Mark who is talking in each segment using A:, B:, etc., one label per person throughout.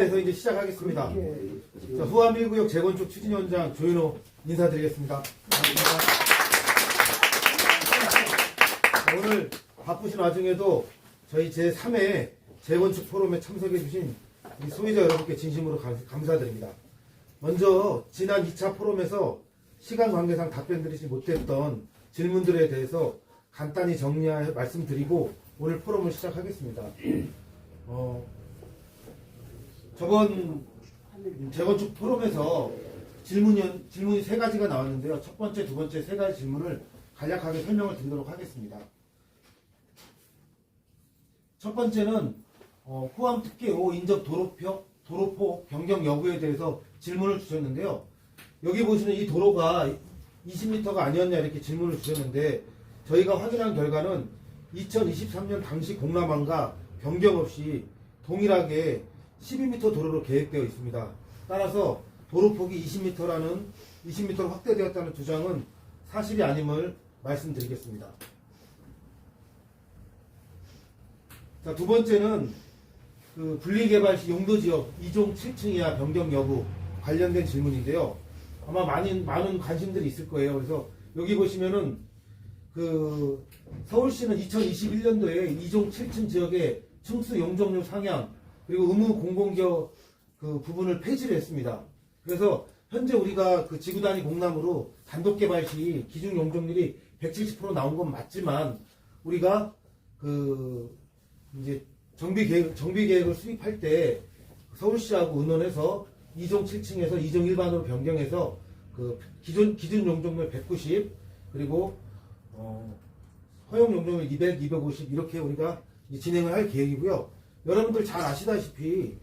A: 그래서 이제 시작하겠습니다. 자, 후암 1구역 재건축 추진위원장 조윤호 인사드리겠습니다. 오늘 바쁘신 와중에도 저희 제3회 재건축 포럼에 참석해주신 우리 소유자 여러분께 진심으로 감사드립니다. 먼저 지난 2차 포럼에서 시간 관계상 답변드리지 못했던 질문들에 대해서 간단히 정리해 말씀드리고 오늘 포럼을 시작하겠습니다. 저번 재건축 포럼에서 질문이 세 가지가 나왔는데요. 첫 번째, 두 번째 세 가지 질문을 간략하게 설명을 드리도록 하겠습니다. 첫 번째는 후암 특계 5 인접 도로폭 변경 여부에 대해서 질문을 주셨는데요. 여기 보시는 이 도로가 20m가 아니었냐 이렇게 질문을 주셨는데 저희가 확인한 결과는 2023년 당시 공람안과 변경 없이 동일하게 12m 도로로 계획되어 있습니다. 따라서 도로폭이 20m로 확대되었다는 주장은 사실이 아님을 말씀드리겠습니다. 자, 두 번째는 분리개발 시 용도지역 2종 7층 이하 변경 여부 관련된 질문인데요. 아마 많은 관심들이 있을 거예요. 그래서 여기 보시면은 서울시는 2021년도에 2종 7층 지역의 층수 용적률 상향 그리고 의무 공공기업 부분을 폐지를 했습니다. 그래서 현재 우리가 지구 단위 공람으로 단독 개발 시 기준 용적률이 170% 나온 건 맞지만 우리가 이제 정비 계획을 수립할 때 서울시하고 의논해서 2종 7층에서 2종 일반으로 변경해서 기준 용적률 190 그리고 허용 용적률 200, 250 이렇게 우리가 진행을 할 계획이고요. 여러분들 잘 아시다시피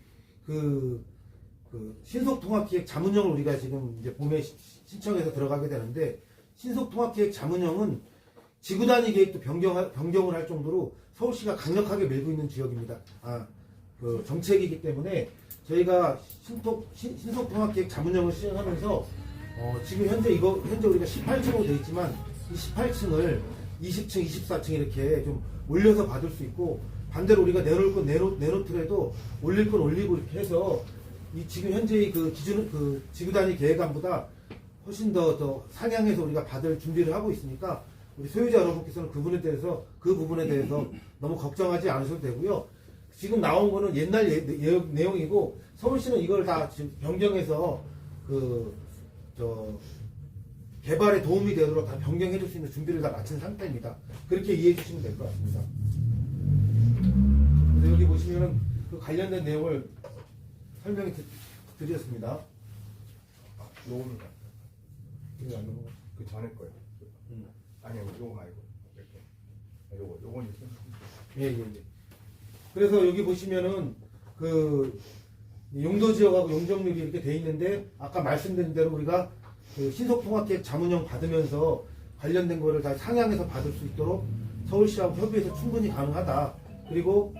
A: 신속통합기획 자문형을 우리가 지금 이제 봄에 신청해서 들어가게 되는데 신속통합기획 자문형은 지구단위 계획도 변경을 할 정도로 서울시가 강력하게 밀고 있는 지역입니다. 정책이기 때문에 저희가 신속통합기획 자문형을 시행하면서 지금 현재 우리가 18층으로 되어 있지만 이 18층을 20층, 24층 이렇게 좀 올려서 받을 수 있고 반대로 우리가 내놓을 건 내놓더라도 올릴 건 올리고 이렇게 해서 지금 현재의 지구 단위 계획안보다 훨씬 더 상향해서 우리가 받을 준비를 하고 있으니까 우리 소유자 여러분께서는 그 부분에 대해서 너무 걱정하지 않으셔도 되고요. 지금 나온 거는 옛날 내용이고 서울시는 이걸 다 지금 변경해서 개발에 도움이 되도록 다 변경해 줄 수 있는 준비를 다 마친 상태입니다. 그렇게 이해해 주시면 될 것 같습니다. 그래서 여기 보시면은 관련된 내용을 설명해 드렸습니다.
B: 요거는 이거 안 넘어. 그 전에 거요. 아니요, 요거 말고 이렇게. 요건 있어요.
A: 예. 그래서 여기 보시면은 용도지역하고 용적률이 이렇게 돼 있는데 아까 말씀드린 대로 우리가 신속통합계획 자문형 받으면서 관련된 거를 다 상향해서 받을 수 있도록 서울시하고 협의해서 충분히 가능하다. 그리고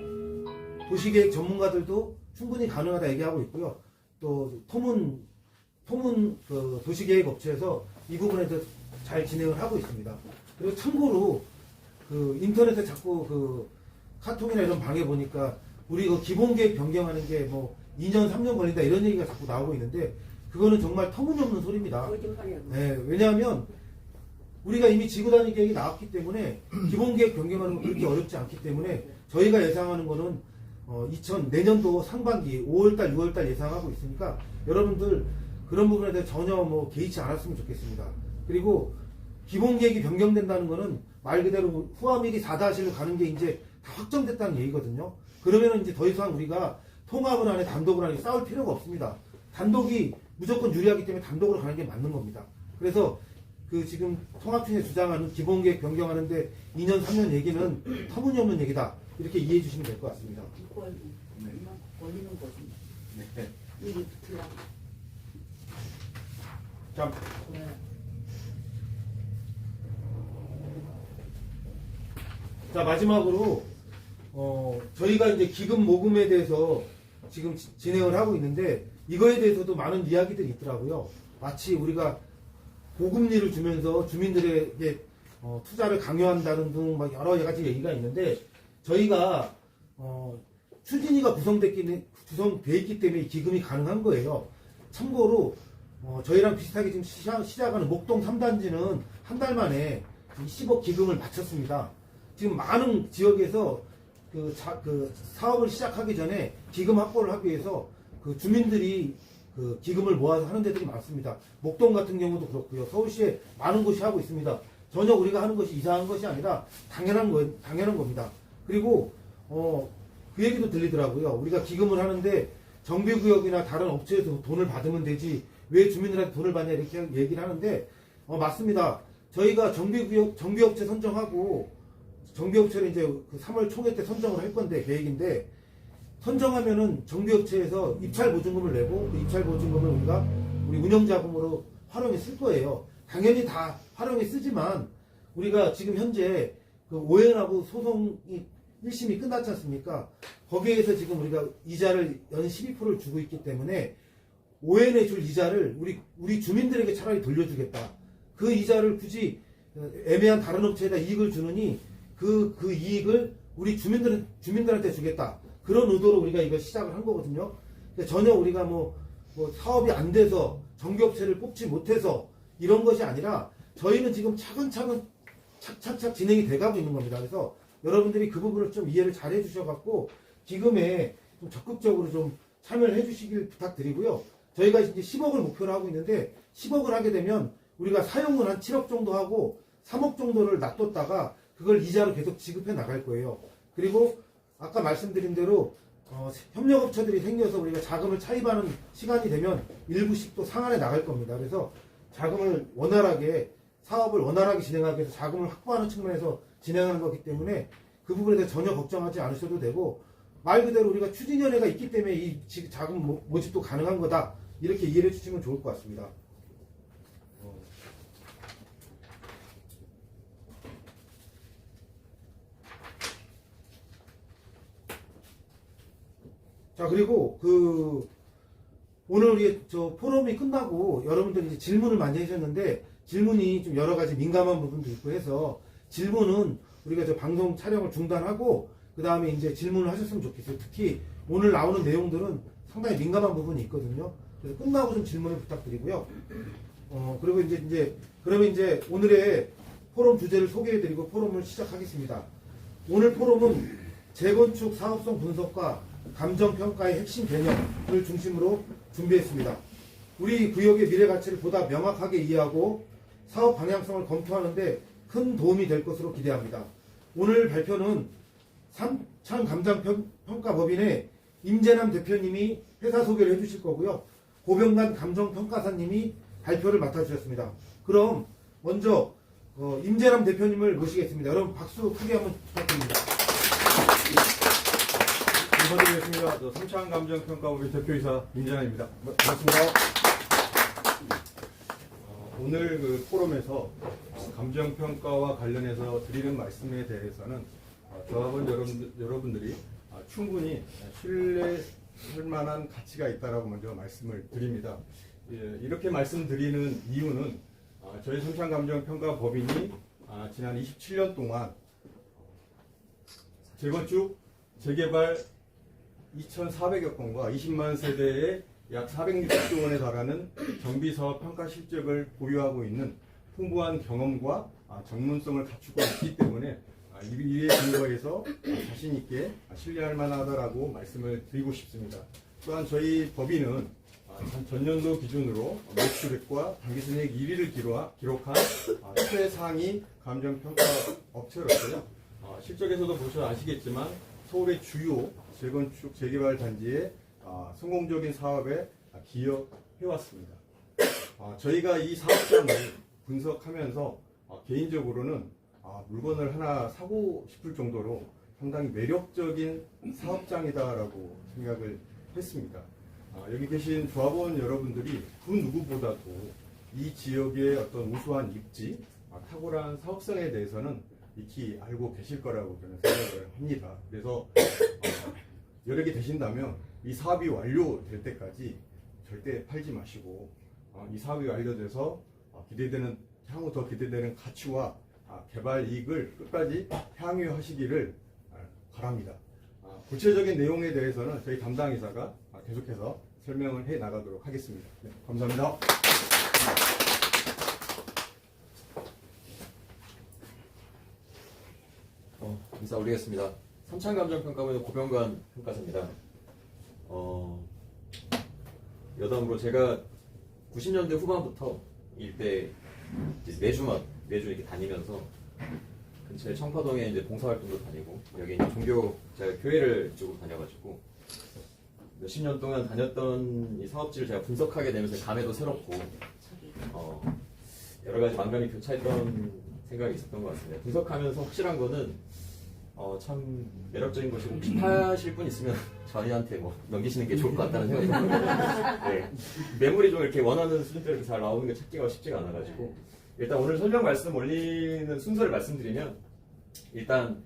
A: 도시계획 전문가들도 충분히 가능하다 얘기하고 있고요. 또 토문 도시계획 업체에서 이 부분에 대해서 잘 진행을 하고 있습니다. 그리고 참고로 인터넷에 자꾸 카톡이나 이런 방에 보니까 우리 기본계획 변경하는 게 뭐 2년 3년 걸린다 이런 얘기가 자꾸 나오고 있는데 그거는 정말 터무니없는 소리입니다. 네, 왜냐하면 우리가 이미 지구단위 계획이 나왔기 때문에 기본계획 변경하는 건 그렇게 어렵지 않기 때문에 저희가 예상하는 거는 내년도 상반기 5월달 6월달 예상하고 있으니까 여러분들 그런 부분에 대해 전혀 개의치 않았으면 좋겠습니다. 그리고 기본계획이 변경된다는 거는 말 그대로 후암 1이 4-1로 가는 게 이제 다 확정됐다는 얘기거든요. 그러면은 이제 더 이상 우리가 통합을 안에 단독을 안에 싸울 필요가 없습니다. 단독이 무조건 유리하기 때문에 단독으로 가는 게 맞는 겁니다. 그래서 지금 통합팀에 주장하는 기본계획 변경하는데 2년 3년 얘기는 터무니없는 얘기다. 이렇게 이해해 주시면 될 것 같습니다.
C: 걸리는 거지.
A: 네.
C: 일이 붙으려고.
A: 자, 자 마지막으로 저희가 이제 기금 모금에 대해서 지금 진행을 하고 있는데 이거에 대해서도 많은 이야기들이 있더라고요. 마치 우리가 고금리를 주면서 주민들에게 투자를 강요한다는 등 막 여러 가지 얘기가 있는데 저희가 추진위가 구성돼 있기 때문에 이 기금이 가능한 거예요. 참고로 저희랑 비슷하게 지금 시작하는 목동 3단지는 한 달 만에 10억 기금을 마쳤습니다. 지금 많은 지역에서 그 사업을 시작하기 전에 기금 확보를 하기 위해서 그 주민들이 그 기금을 모아서 하는 데들이 많습니다. 목동 같은 경우도 그렇고요. 서울시에 많은 곳이 하고 있습니다. 전혀 우리가 하는 것이 이상한 것이 아니라 당연한 겁니다. 그리고 그 얘기도 들리더라고요. 우리가 기금을 하는데 정비구역이나 다른 업체에서 돈을 받으면 되지 왜 주민들한테 돈을 받냐 이렇게 얘기를 하는데 맞습니다. 저희가 정비업체 선정하고 정비업체를 이제 그 3월 총회 때 선정을 할 건데 계획인데 선정하면은 정비업체에서 입찰보증금을 내고 그 입찰보증금을 우리가 우리 운영자금으로 활용해 쓸 거예요. 당연히 다 활용해 쓰지만 우리가 지금 현재 그 오해하고 소송이 1심이 끝났지 않습니까? 거기에서 지금 우리가 이자를 연 12%를 주고 있기 때문에 오해에 줄 이자를 우리 주민들에게 차라리 돌려주겠다. 그 이자를 굳이 애매한 다른 업체에다 이익을 주느니 그 이익을 우리 주민들한테 주겠다. 그런 의도로 우리가 이걸 시작을 한 거거든요. 전혀 우리가 뭐 사업이 안 돼서 정비업체를 뽑지 못해서 이런 것이 아니라 저희는 지금 차근차근 착착 진행이 돼가고 있는 겁니다. 그래서 여러분들이 그 부분을 좀 이해를 잘 해주셔갖고 기금에 좀 적극적으로 좀 참여를 해주시길 부탁드리고요. 저희가 이제 10억을 목표로 하고 있는데 10억을 하게 되면 우리가 사용은 한 7억 정도 하고 3억 정도를 놔뒀다가 그걸 이자로 계속 지급해 나갈 거예요. 그리고 아까 말씀드린 대로 협력업체들이 생겨서 우리가 자금을 차입하는 시간이 되면 일부씩 또 상한해 나갈 겁니다. 그래서 자금을 사업을 원활하게 진행하기 위해서 자금을 확보하는 측면에서 진행하는 거기 때문에 그 부분에 대해 전혀 걱정하지 않으셔도 되고 말 그대로 우리가 추진위원회가 있기 때문에 이 자금 모집도 가능한 거다. 이렇게 이해해 주시면 좋을 것 같습니다. 자, 그리고 오늘 우리 포럼이 끝나고 여러분들이 이제 질문을 많이 해주셨는데 질문이 좀 여러 가지 민감한 부분도 있고 해서 질문은 우리가 방송 촬영을 중단하고 그 다음에 이제 질문을 하셨으면 좋겠어요. 특히 오늘 나오는 내용들은 상당히 민감한 부분이 있거든요. 그래서 끝나고 좀 질문을 부탁드리고요. 그리고 그러면 이제 오늘의 포럼 주제를 소개해드리고 포럼을 시작하겠습니다. 오늘 포럼은 재건축 사업성 분석과 감정평가의 핵심 개념을 중심으로 준비했습니다. 우리 구역의 미래 가치를 보다 명확하게 이해하고 사업 방향성을 검토하는데 큰 도움이 될 것으로 기대합니다. 오늘 발표는 삼창감정평가법인의 임재남 대표님이 회사 소개를 해주실 거고요. 고병관 감정평가사님이 발표를 맡아주셨습니다. 그럼 먼저 임재남 대표님을 모시겠습니다. 여러분 박수 크게 한번 부탁드립니다.
D: 인사드리겠습니다. 삼창감정평가법인 대표이사 임재남입니다. 반갑습니다. 오늘 그 포럼에서 감정평가와 관련해서 드리는 말씀에 대해서는 저하고 여러분들이 충분히 신뢰할 만한 가치가 있다라고 먼저 말씀을 드립니다. 이렇게 말씀드리는 이유는 저희 삼창감정평가법인이 지난 27년 동안 재건축, 재개발 2,400여 건과 20만 세대의 약 460조 원에 달하는 정비사업 평가 실적을 보유하고 있는 풍부한 경험과 전문성을 갖추고 있기 때문에 이에 근거해서 자신 있게 신뢰할 만하다라고 말씀을 드리고 싶습니다. 또한 저희 법인은 전년도 기준으로 매출액과 당기순이익 1위를 기록한 최상위 감정평가 업체로서요. 실적에서도 보셔 아시겠지만 서울의 주요 재건축 재개발 단지의 성공적인 사업에 기여해왔습니다. 저희가 이 사업장을 분석하면서 개인적으로는 물건을 하나 사고 싶을 정도로 상당히 매력적인 사업장이다라고 생각을 했습니다. 여기 계신 조합원 여러분들이 그 누구보다도 이 지역의 어떤 우수한 입지, 탁월한 사업성에 대해서는 익히 알고 계실 거라고 저는 생각을 합니다. 그래서 여러 개 되신다면 이 사업이 완료될 때까지 절대 팔지 마시고 이 사업이 완료돼서 향후 더 기대되는 가치와 개발 이익을 끝까지 향유하시기를 바랍니다. 구체적인 내용에 대해서는 저희 담당이사가 계속해서 설명을 해 나가도록 하겠습니다. 네, 감사합니다.
E: 인사 올리겠습니다. 3차 감정평가원의 고병관 평가사입니다. 여담으로 제가 90년대 후반부터 일대 매주 이렇게 다니면서 근처에 청파동에 이제 봉사활동도 다니고 여기 이제 제가 교회를 이쪽으로 다녀가지고 몇십 년 동안 다녔던 이 사업지를 제가 분석하게 되면서 감회도 새롭고 여러 가지 만감이 교차했던 생각이 있었던 것 같습니다. 분석하면서 확실한 거는 참 매력적인 것이 혹시 파실 분 있으면 저희한테 뭐 넘기시는 게 좋을 것 같다는 생각이 듭니다. 네. 매물이 좀 이렇게 원하는 수준대로 잘 나오는 게 찾기가 쉽지가 않아가지고 일단 오늘 설명 말씀 올리는 순서를 말씀드리면 일단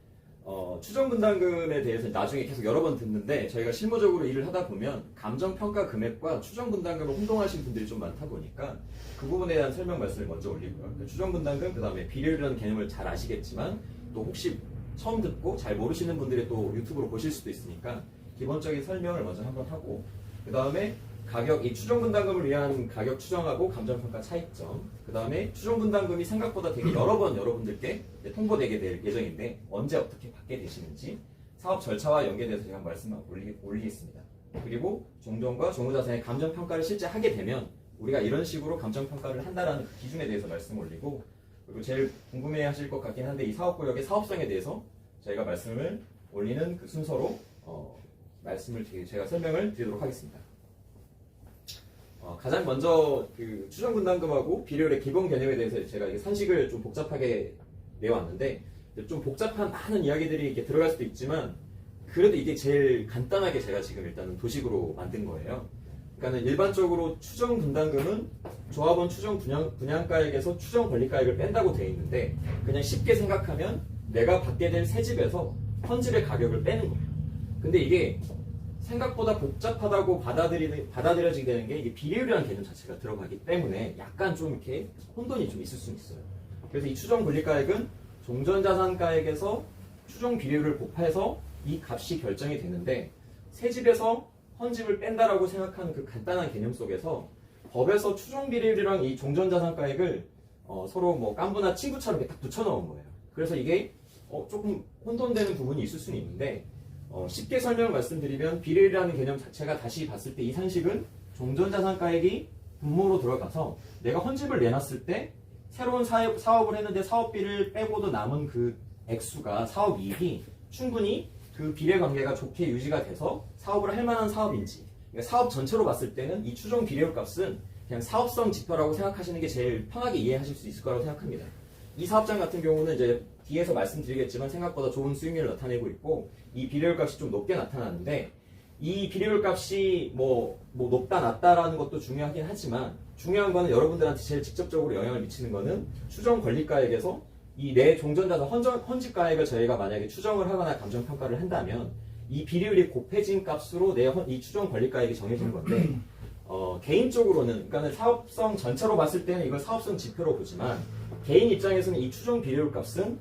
E: 추정분담금에 대해서 나중에 계속 여러 번 듣는데 저희가 실무적으로 일을 하다 보면 감정평가 금액과 추정분담금을 혼동하시는 분들이 좀 많다 보니까 그 부분에 대한 설명 말씀을 먼저 올리고요. 그러니까 추정분담금, 그 다음에 비례율이라는 개념을 잘 아시겠지만 또 혹시 처음 듣고 잘 모르시는 분들이 또 유튜브로 보실 수도 있으니까 기본적인 설명을 먼저 한번 하고 그 다음에 가격, 이 추정분담금을 위한 가격 추정하고 감정평가 차이점, 그 다음에 추정분담금이 생각보다 되게 여러 번 여러분들께 통보되게 될 예정인데 언제 어떻게 받게 되시는지 사업 절차와 연계돼서 제가 말씀을 올리겠습니다. 그리고 종전과 종후자산의 감정평가를 실제 하게 되면 우리가 이런 식으로 감정평가를 한다라는 그 기준에 대해서 말씀을 올리고 그리고 제일 궁금해 하실 것 같긴 한데 이 사업구역의 사업성에 대해서 저희가 말씀을 올리는 그 순서로 제가 설명을 드리도록 하겠습니다. 가장 먼저 그 추정분담금하고 비례율의 기본 개념에 대해서 제가 이게 산식을 좀 복잡하게 내왔는데 좀 복잡한 많은 이야기들이 이렇게 들어갈 수도 있지만 그래도 이게 제일 간단하게 제가 지금 일단은 도식으로 만든 거예요. 그러니까 일반적으로 추정분담금은 조합원 추정 분양가액에서 추정 권리가액을 뺀다고 되어 있는데 그냥 쉽게 생각하면 내가 받게 될 새 집에서 헌집의 가격을 빼는 거예요. 근데 이게 생각보다 복잡하다고 받아들여지게 되는 게 이게 비례율이라는 개념 자체가 들어가기 때문에 약간 좀 이렇게 혼돈이 좀 있을 수 있어요. 그래서 이 추정 권리가액은 종전자산가액에서 추정 비례율을 곱해서 이 값이 결정이 되는데 새 집에서 헌집을 뺀다라고 생각하는 그 간단한 개념 속에서 법에서 추정 비례율이랑 이 종전자산가액을 서로 뭐 깐부나 친구처럼 이렇게 딱 붙여넣은 거예요. 그래서 이게 조금 혼돈되는 부분이 있을 수는 있는데 쉽게 설명을 말씀드리면 비례율이라는 개념 자체가 다시 봤을 때 이 산식은 종전자산가액이 분모로 들어가서 내가 헌집을 내놨을 때 새로운 사업을 했는데 사업비를 빼고도 남은 그 액수가 사업이익이 충분히 그 비례관계가 좋게 유지가 돼서 사업을 할 만한 사업인지 그러니까 사업 전체로 봤을 때는 이 추정 비례율 값은 그냥 사업성 지표라고 생각하시는 게 제일 편하게 이해하실 수 있을 거라고 생각합니다. 이 사업장 같은 경우는 이제 뒤에서 말씀드리겠지만 생각보다 좋은 수익률을 나타내고 있고 이 비례율 값이 좀 높게 나타나는데 이 비례율 값이 뭐 높다 낮다라는 것도 중요하긴 하지만 중요한 거는 여러분들한테 제일 직접적으로 영향을 미치는 거는 추정 권리가액에서 이 내 종전자산 헌집가액을 저희가 만약에 추정을 하거나 감정평가를 한다면 이 비례율이 곱해진 값으로 이 추정 권리가액이 정해지는 건데 개인적으로는 그러니까 사업성 전체로 봤을 때는 이걸 사업성 지표로 보지만 개인 입장에서는 이 추정 비례율 값은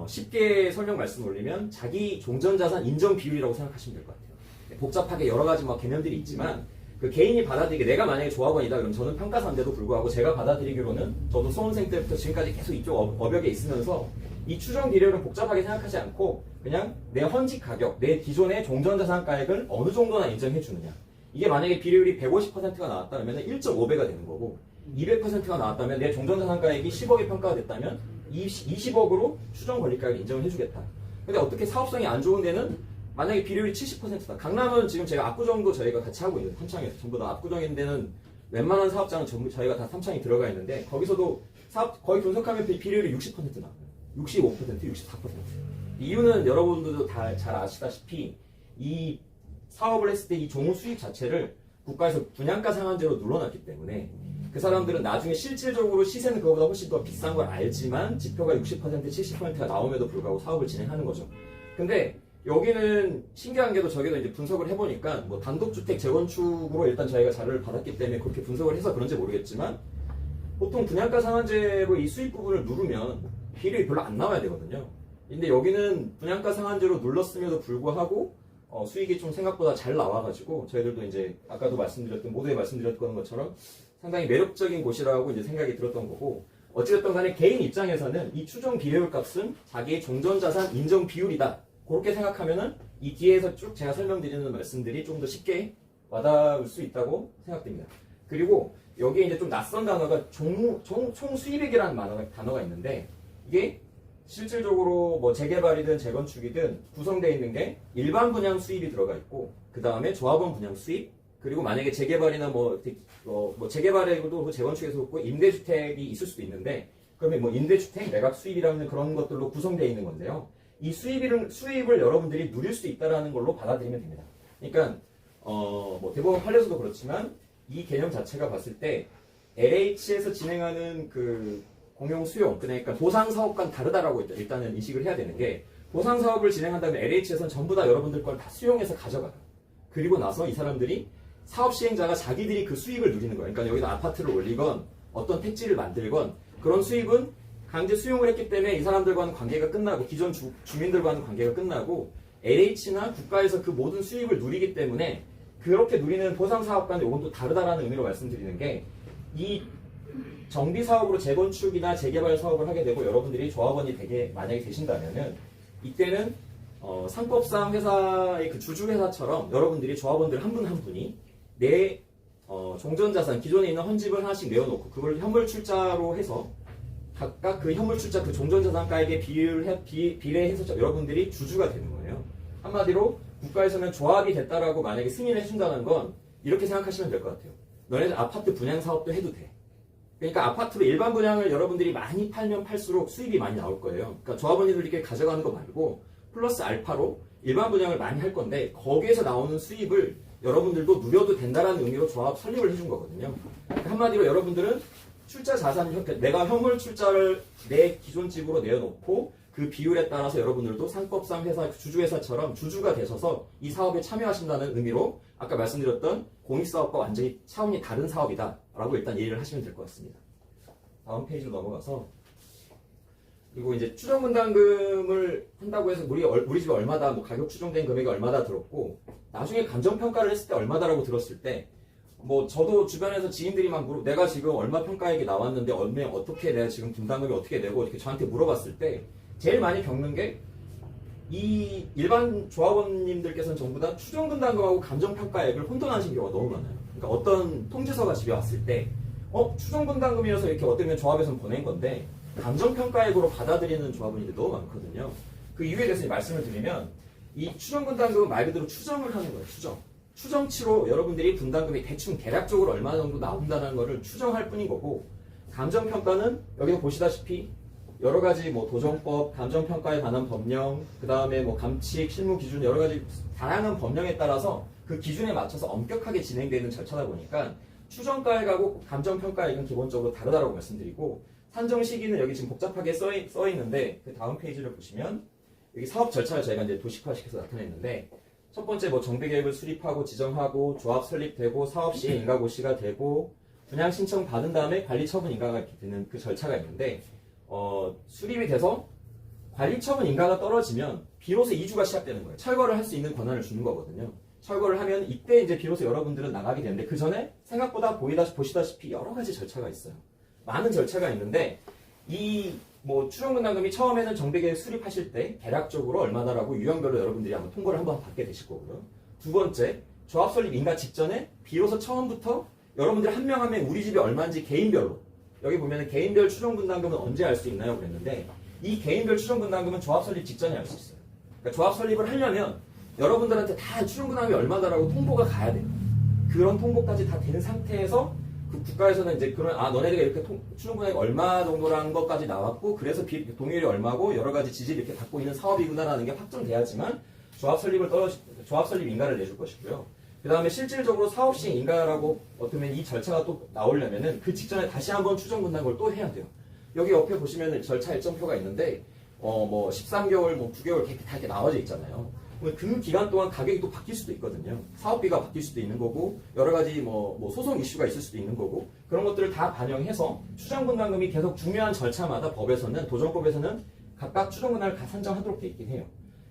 E: 쉽게 설명 말씀 올리면 자기 종전자산 인정 비율이라고 생각하시면 될 것 같아요. 복잡하게 여러 가지 개념들이 있지만 그 개인이 받아들이게 내가 만약에 조합원이다 그럼 저는 평가사인데도 불구하고 제가 받아들이기로는 저도 수험생 때부터 지금까지 계속 이쪽 업역에 있으면서 이 추정 비례율은 복잡하게 생각하지 않고 그냥 내 헌집 가격, 내 기존의 종전자산가액을 어느 정도나 인정해 주느냐. 이게 만약에 비례율이 150%가 나왔다면 1.5배가 되는 거고 200%가 나왔다면 내 종전자산가액이 10억에 평가가 됐다면 20억으로 추정 권리가액을 인정을 해주겠다. 근데 어떻게 사업성이 안 좋은 데는 만약에 비례율이 70%다. 강남은 지금 제가 압구정도 저희가 같이 하고 있는 삼창에서 전부 다 압구정인 데는 웬만한 사업장은 전부 저희가 다 삼창이 들어가 있는데 거기서도 거의 분석하면 비례율이 60% 나와요. 65%, 64%. 이유는 여러분들도 다 잘 아시다시피 이 사업을 했을 때 이 종후 수익 자체를 국가에서 분양가 상한제로 눌러놨기 때문에 그 사람들은 나중에 실질적으로 시세는 그거보다 훨씬 더 비싼 걸 알지만 지표가 60%, 70%가 나옴에도 불구하고 사업을 진행하는 거죠. 근데 여기는 신기한 게도 저기도 이제 분석을 해보니까 뭐 단독주택 재건축으로 일단 저희가 자료를 받았기 때문에 그렇게 분석을 해서 그런지 모르겠지만 보통 분양가 상한제로 이 수익 부분을 누르면 비율이 별로 안 나와야 되거든요. 근데 여기는 분양가 상한제로 눌렀음에도 불구하고 수익이 좀 생각보다 잘 나와가지고 저희들도 이제 아까도 모두에 말씀드렸던 것처럼 상당히 매력적인 곳이라고 이제 생각이 들었던 거고, 어찌됐든 간에 개인 입장에서는 이 추정 비례율 값은 자기의 종전자산 인정 비율이다. 그렇게 생각하면은 이 뒤에서 쭉 제가 설명드리는 말씀들이 좀 더 쉽게 와닿을 수 있다고 생각됩니다. 그리고 여기에 이제 좀 낯선 단어가 총수입액이라는 단어가 있는데, 이게 실질적으로 뭐 재개발이든 재건축이든 구성되어 있는 게 일반 분양 수입이 들어가 있고, 그 다음에 조합원 분양 수입, 그리고 만약에 재개발이나 뭐 재개발에도 재건축에서 없고 임대주택이 있을 수도 있는데, 그러면 뭐 임대주택 매각 수입이라는 그런 것들로 구성되어 있는 건데요. 이 수입을 여러분들이 누릴 수 있다라는 걸로 받아들이면 됩니다. 그러니까 뭐 대법원 판례에서도 그렇지만 이 개념 자체가 봤을 때 LH에서 진행하는 그 공용 수용, 그러니까 보상 사업과는 다르다라고 일단은 인식을 해야 되는 게, 보상 사업을 진행한다면 LH에서는 전부 다 여러분들 걸 다 수용해서 가져가요. 그리고 나서 이 사람들이 사업 시행자가 자기들이 그 수익을 누리는 거예요. 그러니까 여기다 아파트를 올리건 어떤 택지를 만들건 그런 수익은 강제 수용을 했기 때문에 이 사람들과는 관계가 끝나고, 기존 주민들과는 관계가 끝나고, LH나 국가에서 그 모든 수익을 누리기 때문에 그렇게 누리는 보상 사업과는 이건 또 다르다라는 의미로 말씀드리는 게, 이 정비 사업으로 재건축이나 재개발 사업을 하게 되고 여러분들이 조합원이 만약에 되신다면은, 이때는 상법상 회사의 그 주주 회사처럼 여러분들이 조합원들 한 분 한 분이 내 종전자산, 기존에 있는 헌집을 하나씩 내어놓고 그걸 현물 출자로 해서 각각 그 현물 출자 그 종전자산가액에 비례해서 여러분들이 주주가 되는 거예요. 한마디로 국가에서는 조합이 됐다라고 만약에 승인을 해준다는 건 이렇게 생각하시면 될 것 같아요. 너네들 아파트 분양 사업도 해도 돼. 그러니까 아파트로 일반 분양을 여러분들이 많이 팔면 팔수록 수입이 많이 나올 거예요. 그러니까 조합원들이 이렇게 가져가는 거 말고 플러스 알파로 일반 분양을 많이 할 건데, 거기에서 나오는 수입을 여러분들도 누려도 된다라는 의미로 조합 설립을 해준 거거든요. 그러니까 한마디로 여러분들은 출자 자산, 내가 현물 출자를 내 기존 집으로 내어놓고 그 비율에 따라서 여러분들도 상법상 회사, 주주회사처럼 주주가 되셔서 이 사업에 참여하신다는 의미로 아까 말씀드렸던 공익사업과 완전히 차원이 다른 사업이다 라고 일단 이해를 하시면 될 것 같습니다. 다음 페이지로 넘어가서, 그리고 이제 추정분담금을 한다고 해서 우리 집에 얼마다, 뭐 가격 추정된 금액이 얼마다 들었고, 나중에 감정평가를 했을 때 얼마다라고 들었을 때, 뭐 저도 주변에서 지인들이 막 내가 지금 얼마 평가액이 나왔는데 어떻게 내가 지금 분담금이 어떻게 되고 이렇게 저한테 물어봤을 때 제일 많이 겪는 게, 이 일반 조합원님들께서는 전부 다 추정분담금하고 감정평가액을 혼돈하시는 경우가 너무 많아요. 그러니까 어떤 통지서가 집에 왔을 때 추정분담금이어서 이렇게 어떻게 보면 조합에서는 보낸 건데 감정평가액으로 받아들이는 조합원들이 너무 많거든요. 그 이유에 대해서 말씀을 드리면, 이 추정분담금은 말 그대로 추정을 하는 거예요. 추정치로 여러분들이 분담금이 대충 대략적으로 얼마 정도 나온다는 것을 추정할 뿐인 거고, 감정평가는 여기서 보시다시피 여러 가지 뭐 도정법, 감정평가에 관한 법령, 그 다음에 뭐 감칙, 실무 기준, 여러 가지 다양한 법령에 따라서 그 기준에 맞춰서 엄격하게 진행되는 절차다 보니까 추정가액하고 감정평가액은 기본적으로 다르다고 말씀드리고, 산정 시기는 여기 지금 복잡하게 써 있는데, 그 다음 페이지를 보시면 여기 사업 절차를 저희가 이제 도식화시켜서 나타냈는데, 첫 번째 뭐 정비계획을 수립하고 지정하고 조합 설립되고 사업 시행 인가 고시가 되고 분양 신청 받은 다음에 관리 처분 인가가 이렇게 되는 그 절차가 있는데, 수립이 돼서 관리 처분 인가가 떨어지면 비로소 이주가 시작되는 거예요. 철거를 할 수 있는 권한을 주는 거거든요. 철거를 하면 이때 이제 비로소 여러분들은 나가게 되는데, 그 전에 생각보다 보시다시피 여러 가지 절차가 있어요. 많은 절차가 있는데, 이 뭐 추정분담금이 처음에는 정비계획 수립하실 때 대략적으로 얼마다라고 유형별로 여러분들이 아마 통보를 한번 받게 되실 거고요. 두 번째, 조합 설립 인가 직전에 비로소 처음부터 여러분들이 한 명 한 명 우리 집이 얼마인지 개인별로, 여기 보면은 개인별 추정분담금은 언제 알 수 있나요? 그랬는데, 이 개인별 추정분담금은 조합 설립 직전에 알 수 있어요. 그러니까 조합 설립을 하려면 여러분들한테 다 추정분담금이 얼마다라고 통보가 가야 돼요. 그런 통보까지 다 된 상태에서 그 국가에서는 이제 너네들이 이렇게 추정분담금이 얼마 정도라는 것까지 나왔고, 그래서 동의율이 얼마고 여러 가지 지지를 이렇게 갖고 있는 사업이구나라는 게 확정돼야지만 조합 설립 인가를 내줄 것이고요. 그 다음에 실질적으로 사업 시행 인가라고 어쩌면 이 절차가 또 나오려면은 그 직전에 다시 한번 추정분담금을 또 해야 돼요. 여기 옆에 보시면은 절차 일정표가 있는데, 뭐 13개월, 뭐 9개월 이렇게 다 이렇게 나와져 있잖아요. 그 기간 동안 가격이 또 바뀔 수도 있거든요. 사업비가 바뀔 수도 있는 거고, 여러 가지 뭐 소송 이슈가 있을 수도 있는 거고, 그런 것들을 다 반영해서 추정분담금이 계속 중요한 절차마다 도정법에서는 각각 추정분담을 다 산정하도록 돼 있긴 해요.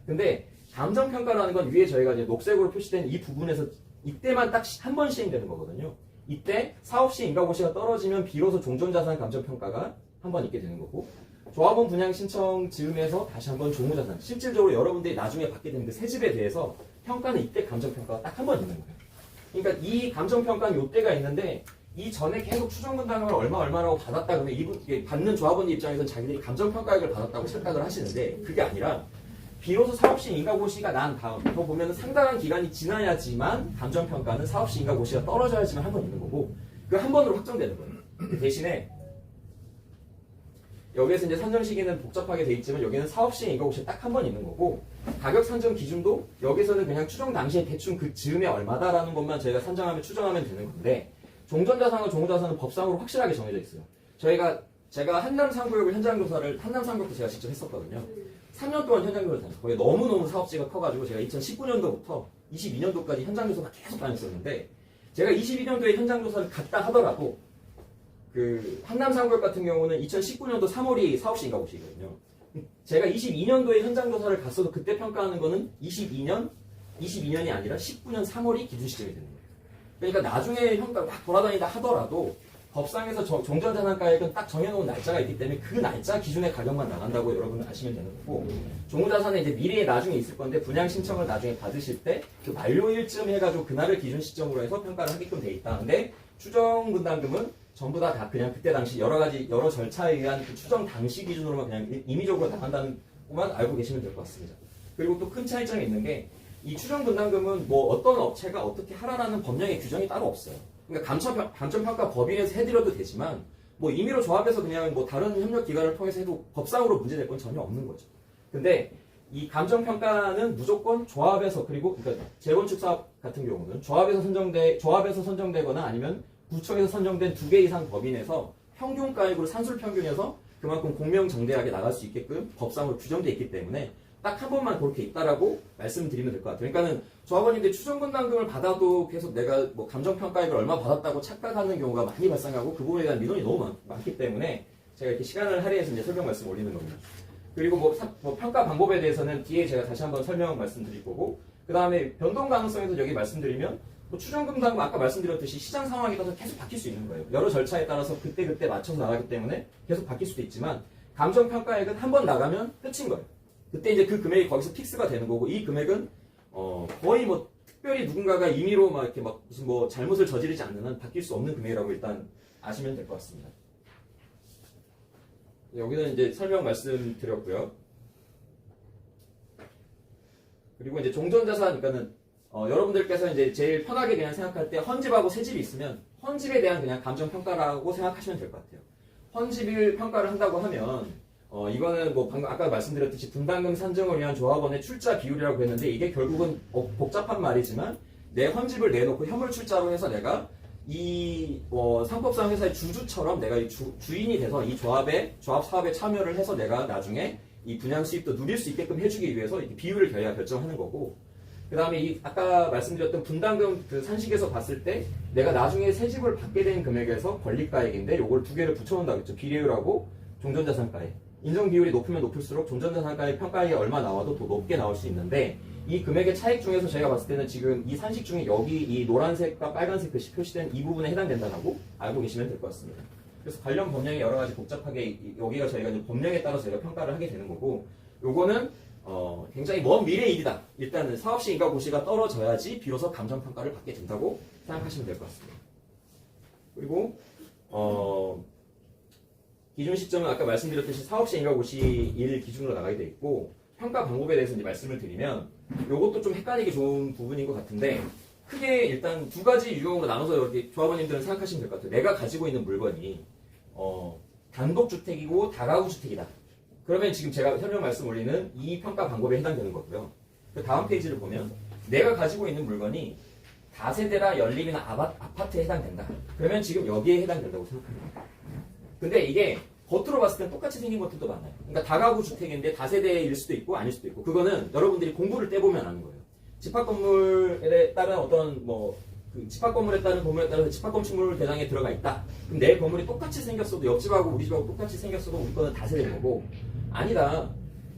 E: 근데 감정평가라는 건 위에 저희가 이제 녹색으로 표시된 이 부분에서 이때만 딱 한 번 시행되는 거거든요. 이때 사업시 인가고시가 떨어지면 비로소 종전자산 감정평가가 한 번 있게 되는 거고, 조합원 분양 신청 즈음에서 다시 한번 종무자산, 실질적으로 여러분들이 나중에 받게 되는 그 새집에 대해서 평가는 이때 감정평가가 딱 한 번 있는 거예요. 그러니까 이 감정평가는 이때가 있는데 이 전에 계속 추정분담금을 얼마라고 받았다 그러면 이게 받는 조합원 입장에서는 자기들이 감정평가액을 받았다고 착각을 하시는데 그게 아니라 비로소 사업시 인가고시가 난 다음, 더 보면 상당한 기간이 지나야지만 감정평가는 사업시 인가고시가 떨어져야지만 한 번 있는 거고, 그 한 번으로 확정되는 거예요. 대신에 여기에서 이제 산정 시기는 복잡하게 돼 있지만 여기는 사업시 인가고시 딱 한 번 있는 거고, 가격 산정 기준도 여기서는 그냥 추정 당시에 대충 그 즈음에 얼마다라는 것만 저희가 산정하면 추정하면 되는 건데, 종전자산과 종무자산은 법상으로 확실하게 정해져 있어요. 제가 한남상구역을 현장조사를, 한남상구역도 제가 직접 했었거든요. 3년 동안 현장조사를 다녔어요. 거기 너무너무 사업지가 커가지고 제가 2019년도부터 22년도까지 현장조사만 계속 다녔었는데, 제가 22년도에 현장조사를 갔다 하더라도 그 한남상구역 같은 경우는 2019년도 3월이 사업시 인가고시거든요. 제가 22년도에 현장조사를 갔어도 그때 평가하는 거는 22년이 아니라 19년 3월이 기준 시점이 되는 거예요. 그러니까 나중에 평가를 막 돌아다니다 하더라도 법상에서 종전자산가액은 딱 정해놓은 날짜가 있기 때문에 그 날짜 기준의 가격만 나간다고 여러분은 아시면 되는 거고, 종무자산은 이제 미래에 나중에 있을 건데 분양 신청을 나중에 받으실 때 그 만료일쯤 해가지고 그날을 기준 시점으로 해서 평가를 하게끔 돼 있다. 근데 추정분담금은 전부 다 그냥 그때 당시 여러 절차에 의한 그 추정 당시 기준으로만 그냥 임의적으로 나간다는 것만 알고 계시면 될 것 같습니다. 그리고 또 큰 차이점이 있는 게 이 추정분담금은 뭐 어떤 업체가 어떻게 하라라는 법령의 규정이 따로 없어요. 그러니까 감정평가 법인에서 해드려도 되지만 뭐 임의로 조합해서 그냥 뭐 다른 협력기관을 통해서 해도 법상으로 문제될 건 전혀 없는 거죠. 근데 이 감정평가는 무조건 조합에서, 그리고 그러니까 재건축 사업 같은 경우는 조합에서 선정되거나 아니면 구청에서 선정된 2개 이상 법인에서 평균가액으로 산술평균해서 그만큼 공명정대하게 나갈 수 있게끔 법상으로 규정되어 있기 때문에 딱 한 번만 그렇게 있다라고 말씀드리면 될 것 같아요. 그러니까는 조합원님들 추정분담금을 받아도 계속 내가 뭐 감정평가액을 얼마 받았다고 착각하는 경우가 많이 발생하고 그 부분에 대한 민원이 너무 많기 때문에 제가 이렇게 시간을 할애해서 이제 설명 말씀 올리는 겁니다. 그리고 뭐 평가 방법에 대해서는 뒤에 제가 다시 한번 설명 말씀드릴 거고, 그 다음에 변동 가능성에 대해서 여기 말씀드리면 뭐 추정분담금 아까 말씀드렸듯이 시장 상황에 따라서 계속 바뀔 수 있는 거예요. 여러 절차에 따라서 그때 맞춰서 나가기 때문에 계속 바뀔 수도 있지만 감정평가액은 한 번 나가면 끝인 거예요. 그때 이제 그 금액이 거기서 픽스가 되는 거고, 이 금액은 거의 뭐 특별히 누군가가 임의로 막 이렇게 막 무슨 뭐 잘못을 저지르지 않는 한 바뀔 수 없는 금액이라고 일단 아시면 될 것 같습니다. 여기는 이제 설명 말씀드렸고요. 그리고 이제 종전자산, 그러니까는 여러분들께서 이제 제일 편하게 그냥 생각할 때 헌집하고 새집이 있으면 헌집에 대한 그냥 감정평가라고 생각하시면 될 것 같아요. 헌집을 평가를 한다고 하면 이거는 뭐 방금 아까 말씀드렸듯이 분담금 산정을 위한 조합원의 출자 비율이라고 했는데, 이게 결국은 복잡한 말이지만 내 헌집을 내놓고 현물 출자로 해서 내가 이 상법상 회사의 주주처럼 내가 이 주인이 돼서 이 조합 사업에 참여를 해서 내가 나중에 이 분양 수입도 누릴 수 있게끔 해주기 위해서 이렇게 비율을 결정하는 거고, 그 다음에 이 아까 말씀드렸던 분담금 그 산식에서 봤을 때 내가 나중에 새 집을 받게 된 금액에서 권리가액인데 요걸 2개를 붙여놓는다고 했죠. 비례율하고 종전자산가액. 인정 비율이 높으면 높을수록 종전자산가액 평가액이 얼마 나와도 더 높게 나올 수 있는데, 이 금액의 차익 중에서 제가 봤을 때는 지금 이 산식 중에 여기 이 노란색과 빨간색 글씨 표시된 이 부분에 해당된다고 알고 계시면 될 것 같습니다. 그래서 관련 법령이 여러 가지 복잡하게 여기가 저희가 이제 법령에 따라서 저희가 평가를 하게 되는 거고, 요거는 굉장히 먼 미래의 일이다. 일단은 사업시 인가고시가 떨어져야지 비로소 감정평가를 받게 된다고 생각하시면 될 것 같습니다. 그리고 기준 시점은 아까 말씀드렸듯이 사업시 인가고시 1 기준으로 나가게 돼 있고, 평가 방법에 대해서 이제 말씀을 드리면 이것도 좀 헷갈리기 좋은 부분인 것 같은데, 크게 일단 2가지 유형으로 나눠서 이렇게 조합원님들은 생각하시면 될 것 같아요. 내가 가지고 있는 물건이 단독주택이고 다가구주택이다. 그러면 지금 제가 설명 말씀 올리는 이 평가 방법에 해당되는 거고요. 그 다음 페이지를 보면 내가 가지고 있는 물건이 다세대라 연립이나 아파트에 해당된다. 그러면 지금 여기에 해당된다고 생각합니다. 근데 이게 겉으로 봤을 땐 똑같이 생긴 것들도 많아요. 그러니까 다가구 주택인데 다세대일 수도 있고 아닐 수도 있고, 그거는 여러분들이 공부를 떼보면 아는 거예요. 집합건물에 따른 어떤 그 집합건물에 따른 건물에 따라서 집합건축물 대상에 들어가 있다. 그럼 내 건물이 똑같이 생겼어도 옆집하고 우리 집하고 똑같이 생겼어도 우리 거는 다세대인 거고, 아니다.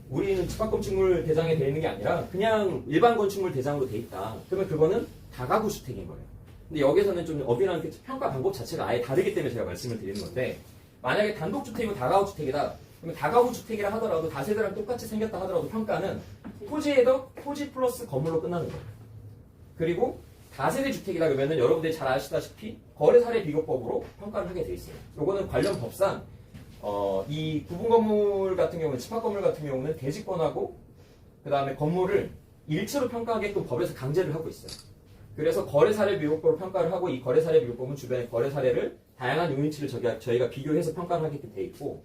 E: 우리는 집합건축물 대장에 돼 있는 게 아니라 그냥 일반 건축물 대장으로 돼 있다. 그러면 그거는 다가구 주택인 거예요. 근데 여기서는 좀 업이라는 그 평가 방법 자체가 아예 다르기 때문에 제가 말씀을 드리는 건데, 만약에 단독주택이고 다가구 주택이다. 그러면 다가구 주택이라 하더라도 다세대랑 똑같이 생겼다 하더라도 평가는 토지에도 토지 플러스 건물로 끝나는 거예요. 그리고 다세대 주택이다 그러면은 여러분들이 잘 아시다시피 거래사례 비교법으로 평가를 하게 돼 있어요. 요거는 관련 법상 이 구분 건물 같은 경우는 집합 건물 같은 경우는 대지권하고 그 다음에 건물을 일체로 평가하게끔 법에서 강제를 하고 있어요. 그래서 거래사례 비교법으로 평가를 하고, 이 거래사례 비교법은 주변의 거래사례를 다양한 요인치를 저희가 비교해서 평가를 하게끔 돼 있고,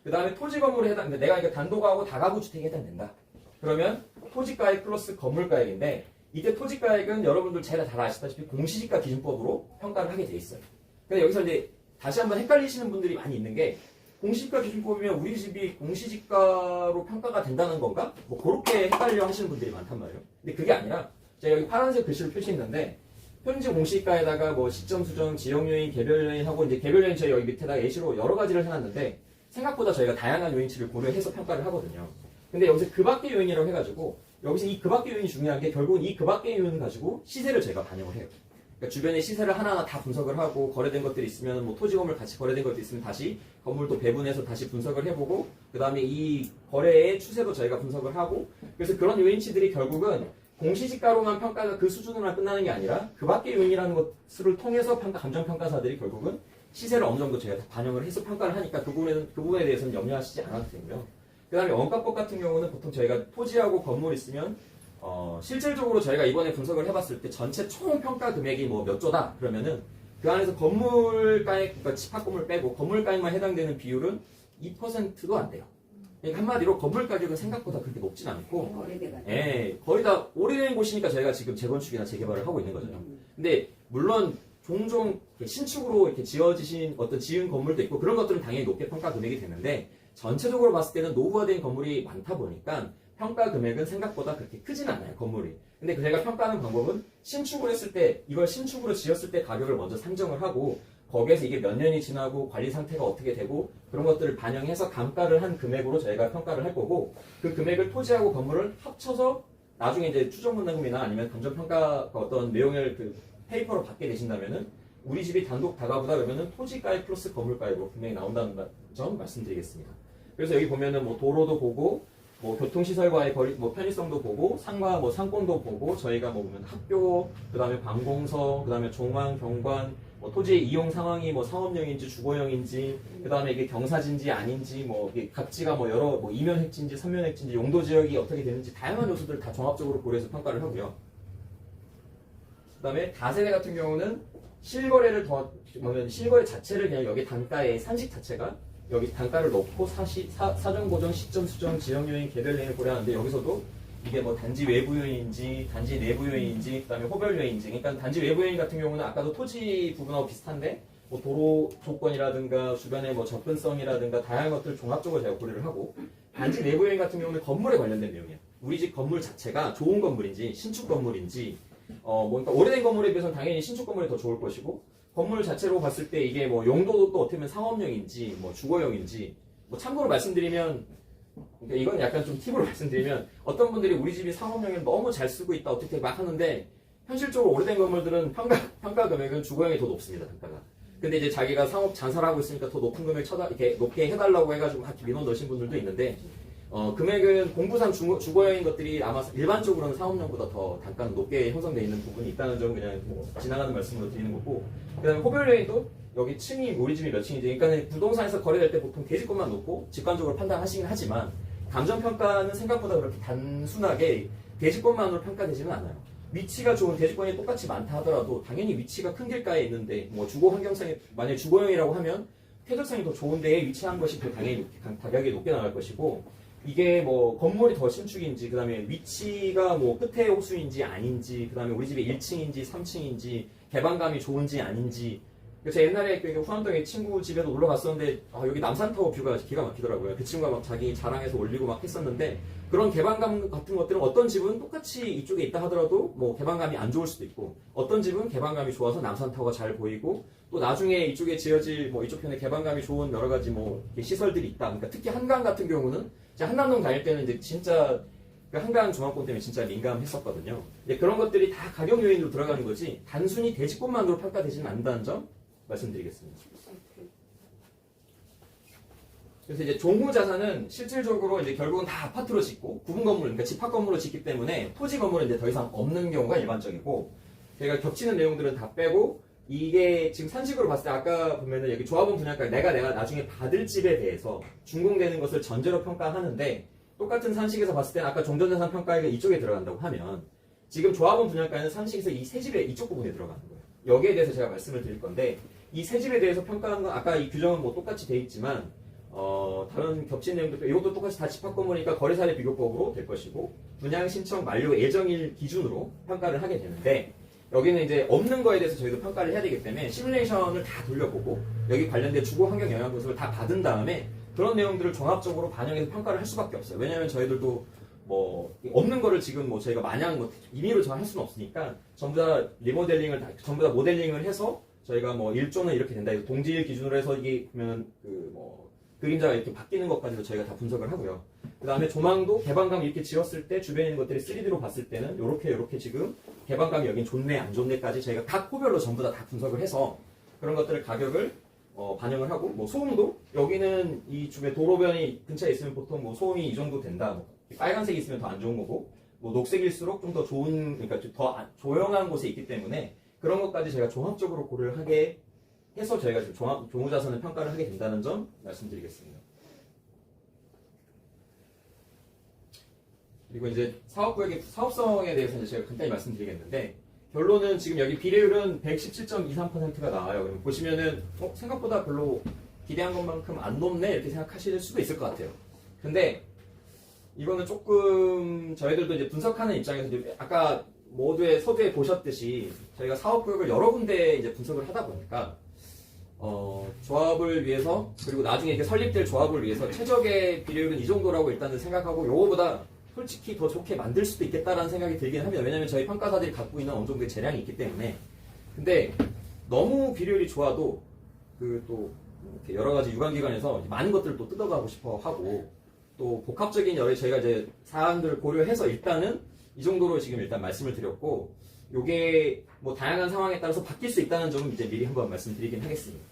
E: 그 다음에 토지 건물에 해당, 내가 이거 단독하고 다가구 주택에 해당된다. 그러면 토지가액 플러스 건물가액인데, 이때 토지가액은 여러분들 잘 아시다시피 공시지가 기준법으로 평가를 하게 돼 있어요. 근데 여기서 이제 다시 한번 헷갈리시는 분들이 많이 있는 게, 공시지가 기준법이면 우리 집이 공시지가로 평가가 된다는 건가? 뭐 그렇게 헷갈려 하시는 분들이 많단 말이에요. 근데 그게 아니라 제가 여기 파란색 글씨로 표시했는데, 현재 공시지가에다가 뭐 시점 수정, 지역 요인, 개별 요인 하고, 이제 개별 요인 저희 여기 밑에다가 예시로 여러 가지를 해놨는데, 생각보다 저희가 다양한 요인치를 고려해서 평가를 하거든요. 근데 여기서 그 밖의 요인이라고 해가지고, 여기서 이 그 밖의 요인이 중요한 게, 결국은 이 그 밖의 요인을 가지고 시세를 저희가 반영을 해요. 그러니까 주변의 시세를 하나하나 다 분석을 하고, 거래된 것들이 있으면 뭐 토지 건물 같이 거래된 것도 있으면 다시 건물도 배분해서 다시 분석을 해보고, 그 다음에 이 거래의 추세도 저희가 분석을 하고, 그래서 그런 요인치들이 결국은 공시지가로만 평가가 그 수준으로만 끝나는 게 아니라 그 밖의 요인이라는 것을 통해서 감정평가사들이 결국은 시세를 어느 정도 저희가 다 반영을 해서 평가를 하니까 그 부분에 대해서는 염려하시지 않아도 되고요. 그 다음에 원가법 같은 경우는 보통 저희가 토지하고 건물 있으면 실질적으로 저희가 이번에 분석을 해봤을 때 전체 총 평가 금액이 뭐 몇 조다 그러면은 그 안에서 건물가액, 그러니까 집합건물 빼고 건물가액만 해당되는 비율은 2%도 안 돼요. 그러니까 한마디로 건물 가격은 생각보다 그렇게 높진 않고,
C: 오래돼가지고.
E: 예, 거의 다 오래된 곳이니까 저희가 지금 재건축이나 재개발을 하고 있는 거죠. 근데 물론 종종 이렇게 신축으로 이렇게 지어지신 어떤 지은 건물도 있고 그런 것들은 당연히 높게 평가 금액이 되는데, 전체적으로 봤을 때는 노후화된 건물이 많다 보니까 평가 금액은 생각보다 그렇게 크진 않아요, 건물이. 근데 저희가 평가하는 방법은 신축을 했을 때, 이걸 신축으로 지었을 때 가격을 먼저 산정을 하고, 거기에서 이게 몇 년이 지나고 관리 상태가 어떻게 되고 그런 것들을 반영해서 감가를 한 금액으로 저희가 평가를 할 거고, 그 금액을 토지하고 건물을 합쳐서 나중에 이제 추정분담금이나 아니면 감정평가 어떤 내용을 그 페이퍼로 받게 되신다면은 우리 집이 단독 다가보다 그러면은 토지가액 플러스 건물가액으로 분명히 나온다는 점 말씀드리겠습니다. 그래서 여기 보면은 뭐 도로도 보고, 뭐 교통시설과의 거리, 뭐 편의성도 보고, 상가, 뭐 상권도 보고, 저희가 뭐 보면 학교, 그 다음에 관공서, 그 다음에 종황, 경관, 뭐 토지의 이용 상황이 뭐 상업용인지 주거용인지, 그 다음에 이게 경사진지 아닌지, 뭐 이게 각지가 뭐 여러 뭐 이면 획지인지 삼면 획지인지, 용도 지역이 어떻게 되는지 다양한 요소들을 다 종합적으로 고려해서 평가를 하고요. 그 다음에 다세대 같은 경우는 실거래를 더, 뭐냐면 실거래 자체를 그냥 여기 단가의 산식 자체가 여기 단가를 넣고 사전 고정, 시점 수정, 지역 요인, 개별 요인을 고려하는데, 여기서도 이게 뭐 단지 외부 요인인지 단지 내부 요인인지 그다음에 호별 요인인지, 그러니까 단지 외부 요인 같은 경우는 아까도 토지 부분하고 비슷한데 뭐 도로 조건이라든가 주변의 뭐 접근성이라든가 다양한 것들을 종합적으로 제가 고려를 하고, 단지 내부 요인 같은 경우는 건물에 관련된 내용이에요. 우리 집 건물 자체가 좋은 건물인지 신축 건물인지, 뭐 그러니까 오래된 건물에 비해서는 당연히 신축 건물이 더 좋을 것이고, 건물 자체로 봤을 때 이게 뭐 용도도 또 어떻게 보면 상업용인지 뭐 주거용인지, 뭐 참고로 말씀드리면, 그러니까 이건 약간 좀 팁으로 말씀드리면, 어떤 분들이 우리 집이 상업용을 너무 잘 쓰고 있다 어떻게 막 하는데, 현실적으로 오래된 건물들은 평가 금액은 주거용이 더 높습니다, 단가가. 근데 이제 자기가 상업 장사를 하고 있으니까 더 높은 금액 이렇게 높게 해달라고 해가지고 막 민원 넣으신 분들도 있는데, 금액은 공부상 주거용인 것들이 아마 일반적으로는 상업용보다 더 단가는 높게 형성되어 있는 부분이 있다는 점 그냥 뭐 지나가는 말씀으로 드리는 거고, 그 다음에 호별요인도 여기 층이 우리 집이 몇 층인지, 그러니까 부동산에서 거래될 때 보통 대지권만 놓고 직관적으로 판단하시긴 하지만, 감정평가는 생각보다 그렇게 단순하게 대지권만으로 평가되지는 않아요. 위치가 좋은 대지권이 똑같이 많다 하더라도 당연히 위치가 큰 길가에 있는데, 뭐 주거 환경성이 만약에 주거용이라고 하면 쾌적성이 더 좋은 데에 위치한 것이 당연히 가격이 높게 나갈 것이고, 이게 뭐 건물이 더 신축인지, 그 다음에 위치가 뭐 끝에 호수인지 아닌지, 그 다음에 우리 집이 1층인지 3층인지 개방감이 좋은지 아닌지, 제가 옛날에 그 후암동에 친구 집에도 놀러 갔었는데 여기 남산타워 뷰가 기가 막히더라고요. 그 친구가 막 자기 자랑해서 올리고 막 했었는데 그런 개방감 같은 것들은 어떤 집은 똑같이 이쪽에 있다 하더라도 뭐 개방감이 안 좋을 수도 있고 어떤 집은 개방감이 좋아서 남산타워가 잘 보이고 또 나중에 이쪽에 지어질 뭐 이쪽 편에 개방감이 좋은 여러 가지 뭐 시설들이 있다. 그러니까 특히 한강 같은 경우는 제가 한남동 다닐 때는 이제 진짜 그 한강 중앙권 때문에 진짜 민감했었거든요. 그런 것들이 다 가격 요인으로 들어가는 거지 단순히 대지권만으로 평가되지는 않는다는 점 말씀드리겠습니다. 그래서 이제 종후 자산은 실질적으로 이제 결국은 다 아파트로 짓고 구분 건물, 그러니까 집합 건물로 짓기 때문에 토지 건물은 이제 더 이상 없는 경우가 일반적이고 저희가 겹치는 내용들은 다 빼고 이게 지금 산식으로 봤을 때 아까 보면은 여기 조합원 분양가 내가 나중에 받을 집에 대해서 준공되는 것을 전제로 평가하는데 똑같은 산식에서 봤을 때는 아까 종전자산 평가액이 이쪽에 들어간다고 하면 지금 조합원 분양가는 산식에서 이 세 집의 이쪽 부분에 들어가는 거예요. 여기에 대해서 제가 말씀을 드릴 건데 이 세 집에 대해서 평가하는 건 아까 이 규정은 뭐 똑같이 돼 있지만 다른 겹친 내용도 이것도 똑같이 다 집합 건물이니까 거래사례 비교법으로 될 것이고 분양 신청 만료 예정일 기준으로 평가를 하게 되는데 여기는 이제 없는 거에 대해서 저희도 평가를 해야 되기 때문에 시뮬레이션을 다 돌려보고 여기 관련된 주거 환경 영향 분석을 다 받은 다음에 그런 내용들을 종합적으로 반영해서 평가를 할 수밖에 없어요. 왜냐하면 저희들도 뭐 없는 거를 지금 뭐 저희가 마냥 뭐 임의로 할 수는 없으니까 전부 다 리모델링을 전부 다 모델링을 해서 저희가 뭐 1조는 이렇게 된다. 동지일 기준으로 해서 이게 보면 그 뭐 그림자가 이렇게 바뀌는 것까지도 저희가 다 분석을 하고요. 그 다음에 조망도 개방감 이렇게 지었을 때 주변에 있는 것들이 3D로 봤을 때는 요렇게 지금 개방감이 여긴 좋네 안 좋네까지 저희가 각 호별로 전부 다 분석을 해서 그런 것들을 가격을 반영을 하고 뭐 소음도 여기는 이 주변 도로변이 근처에 있으면 보통 뭐 소음이 이 정도 된다. 뭐 빨간색이 있으면 더 안 좋은 거고 뭐 녹색일수록 좀 더 좋은 그러니까 더 조용한 곳에 있기 때문에 그런 것까지 저희가 종합적으로 고려를 하게 해서 저희가 지금 종후자산을 평가를 하게 된다는 점 말씀드리겠습니다. 그리고 이제 사업구역의 사업성에 대해서 이제 제가 간단히 말씀드리겠는데 결론은 지금 여기 비례율은 117.23%가 나와요. 그럼 보시면은 생각보다 별로 기대한 것만큼 안 높네 이렇게 생각하실 수도 있을 것 같아요. 근데 이거는 조금 저희들도 이제 분석하는 입장에서 이제 아까 모두의 서두에 보셨듯이 저희가 사업구역을 여러 군데 이제 분석을 하다 보니까 조합을 위해서 그리고 나중에 이렇게 설립될 조합을 위해서 최적의 비례율은 이 정도라고 일단은 생각하고 요거보다 솔직히 더 좋게 만들 수도 있겠다라는 생각이 들긴 합니다. 왜냐하면 저희 평가사들이 갖고 있는 어느 정도의 재량이 있기 때문에. 근데 너무 비례율이 좋아도 그 또 여러 가지 유관기관에서 많은 것들을 또 뜯어가고 싶어 하고 또 복합적인 여러 저희가 이제 사안들을 고려해서 일단은 이 정도로 지금 일단 말씀을 드렸고 요게 뭐 다양한 상황에 따라서 바뀔 수 있다는 점은 이제 미리 한번 말씀드리긴 하겠습니다.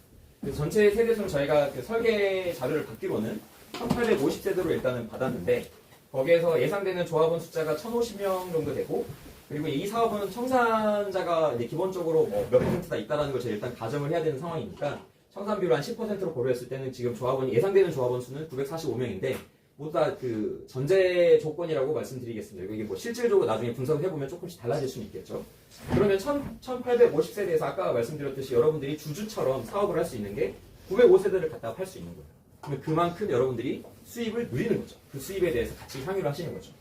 E: 그래서 전체 세대수는 저희가 그 설계 자료를 받기로는 1850세대로 일단은 받았는데 거기에서 예상되는 조합원 숫자가 1050명 정도 되고 그리고 이 사업은 청산자가 이제 기본적으로 뭐 몇 %다 있다라는 걸 저희 일단 가정을 해야 되는 상황이니까 청산 비율 한 10%로 고려했을 때는 지금 조합원이 예상되는 조합원 수는 945명인데 모두 다 그 전제 조건이라고 말씀드리겠습니다. 이게 뭐 실질적으로 나중에 분석을 해보면 조금씩 달라질 수는 있겠죠. 그러면 1850세대에서 아까 말씀드렸듯이 여러분들이 주주처럼 사업을 할 수 있는 게 905세대를 갖다가 팔 수 있는 거예요. 그러면 그만큼 여러분들이 수입을 누리는 거죠. 그 수입에 대해서 같이 향유를 하시는 거죠.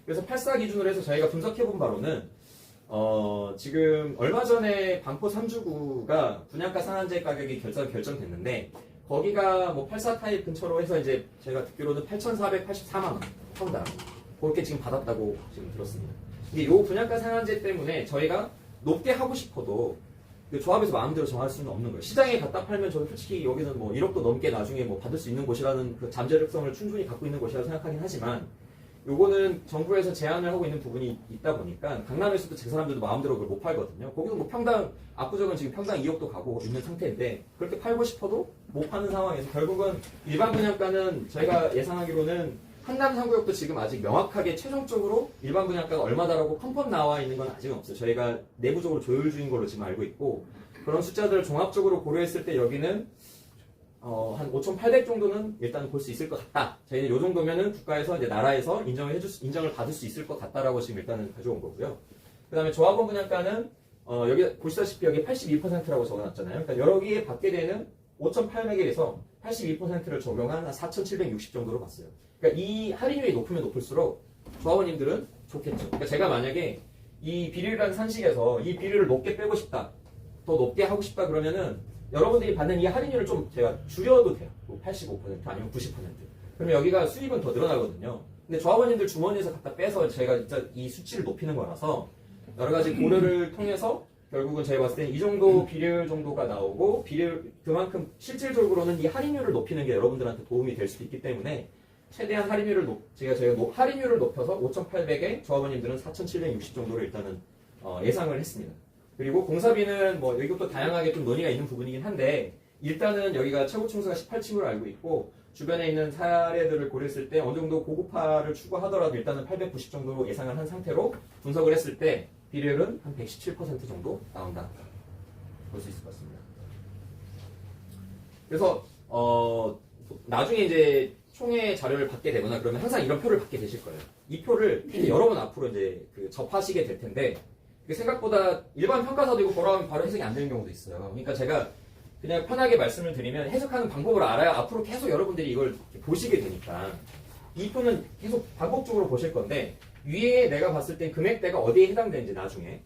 E: 그래서 84 기준으로 해서 저희가 분석해본 바로는 지금 얼마 전에 반포 3주구가 분양가 상한제 가격이 결정됐는데 거기가 뭐 84 타입 근처로 해서 이제 제가 듣기로는 8,484만 원 평당 그렇게 지금 받았다고 지금 들었습니다. 이게 요 분양가 상한제 때문에 저희가 높게 하고 싶어도 그 조합에서 마음대로 정할 수는 없는 거예요. 시장에 갖다 팔면 저는 솔직히 여기는 뭐 1억도 넘게 나중에 뭐 받을 수 있는 곳이라는 그 잠재력성을 충분히 갖고 있는 곳이라고 생각하긴 하지만 요거는 정부에서 제한을 하고 있는 부분이 있다 보니까 강남에서도 제 사람들도 마음대로 그걸 못 팔거든요. 거기도 뭐 평당 압구정은 지금 평당 2억도 가고 있는 상태인데 그렇게 팔고 싶어도 못 파는 상황에서 결국은 일반 분양가는 저희가 예상하기로는 한남 3구역도 지금 아직 명확하게 최종적으로 일반 분양가가 얼마다라고 컨펌 나와 있는 건 아직은 없어요. 저희가 내부적으로 조율 중인 걸로 지금 알고 있고 그런 숫자들을 종합적으로 고려했을 때 여기는 한 5,800 정도는 일단 볼 수 있을 것 같다. 저희는 이 정도면은 국가에서 이제 나라에서 인정을 받을 수 있을 것 같다라고 지금 일단은 가져온 거고요. 그 다음에 조합원 분양가는 여기 보시다시피 여기 82%라고 적어놨잖아요. 그러니까 여러 개에 받게 되는 5,800에서 82%를 적용한 한 4,760 정도로 봤어요. 그러니까 이 할인율이 높으면 높을수록 조합원님들은 좋겠죠. 그러니까 제가 만약에 이 비례율이라는 산식에서 이 비례를 높게 빼고 싶다, 더 높게 하고 싶다 그러면은 여러분들이 받는 이 할인율을 좀 제가 줄여도 돼요. 85% 아니면 90%. 그러면 여기가 수입은 더 늘어나거든요. 근데 조합원님들 주머니에서 갖다 빼서 제가 진짜 이 수치를 높이는 거라서 여러 가지 고려를 통해서 결국은 제가 봤을 때 이 정도 비례율 정도가 나오고 비례율 그만큼 실질적으로는 이 할인율을 높이는 게 여러분들한테 도움이 될 수도 있기 때문에 최대한 할인율을 할인율을 높여서 5,800에 조합원님들은 4,760 정도를 일단은 예상을 했습니다. 그리고 공사비는 뭐 이것도 다양하게 좀 논의가 있는 부분이긴 한데 일단은 여기가 최고 층수가 18층으로 알고 있고 주변에 있는 사례들을 고려했을 때 어느 정도 고급화를 추구하더라도 일단은 890 정도로 예상을 한 상태로 분석을 했을 때 비례율은 한 117% 정도 나온다. 볼 수 있을 것 같습니다. 그래서 나중에 이제 총회 자료를 받게 되거나 그러면 항상 이런 표를 받게 되실 거예요. 이 표를 이제 여러 번 앞으로 이제 접하시게 될 텐데 이게 생각보다 일반 평가사도 이거 보라면 바로 해석이 안 되는 경우도 있어요. 그러니까 제가 그냥 편하게 말씀을 드리면 해석하는 방법을 알아야 앞으로 계속 여러분들이 이걸 보시게 되니까 이 표는 계속 반복적으로 보실 건데 위에 내가 봤을 때 금액대가 어디에 해당되는지 나중에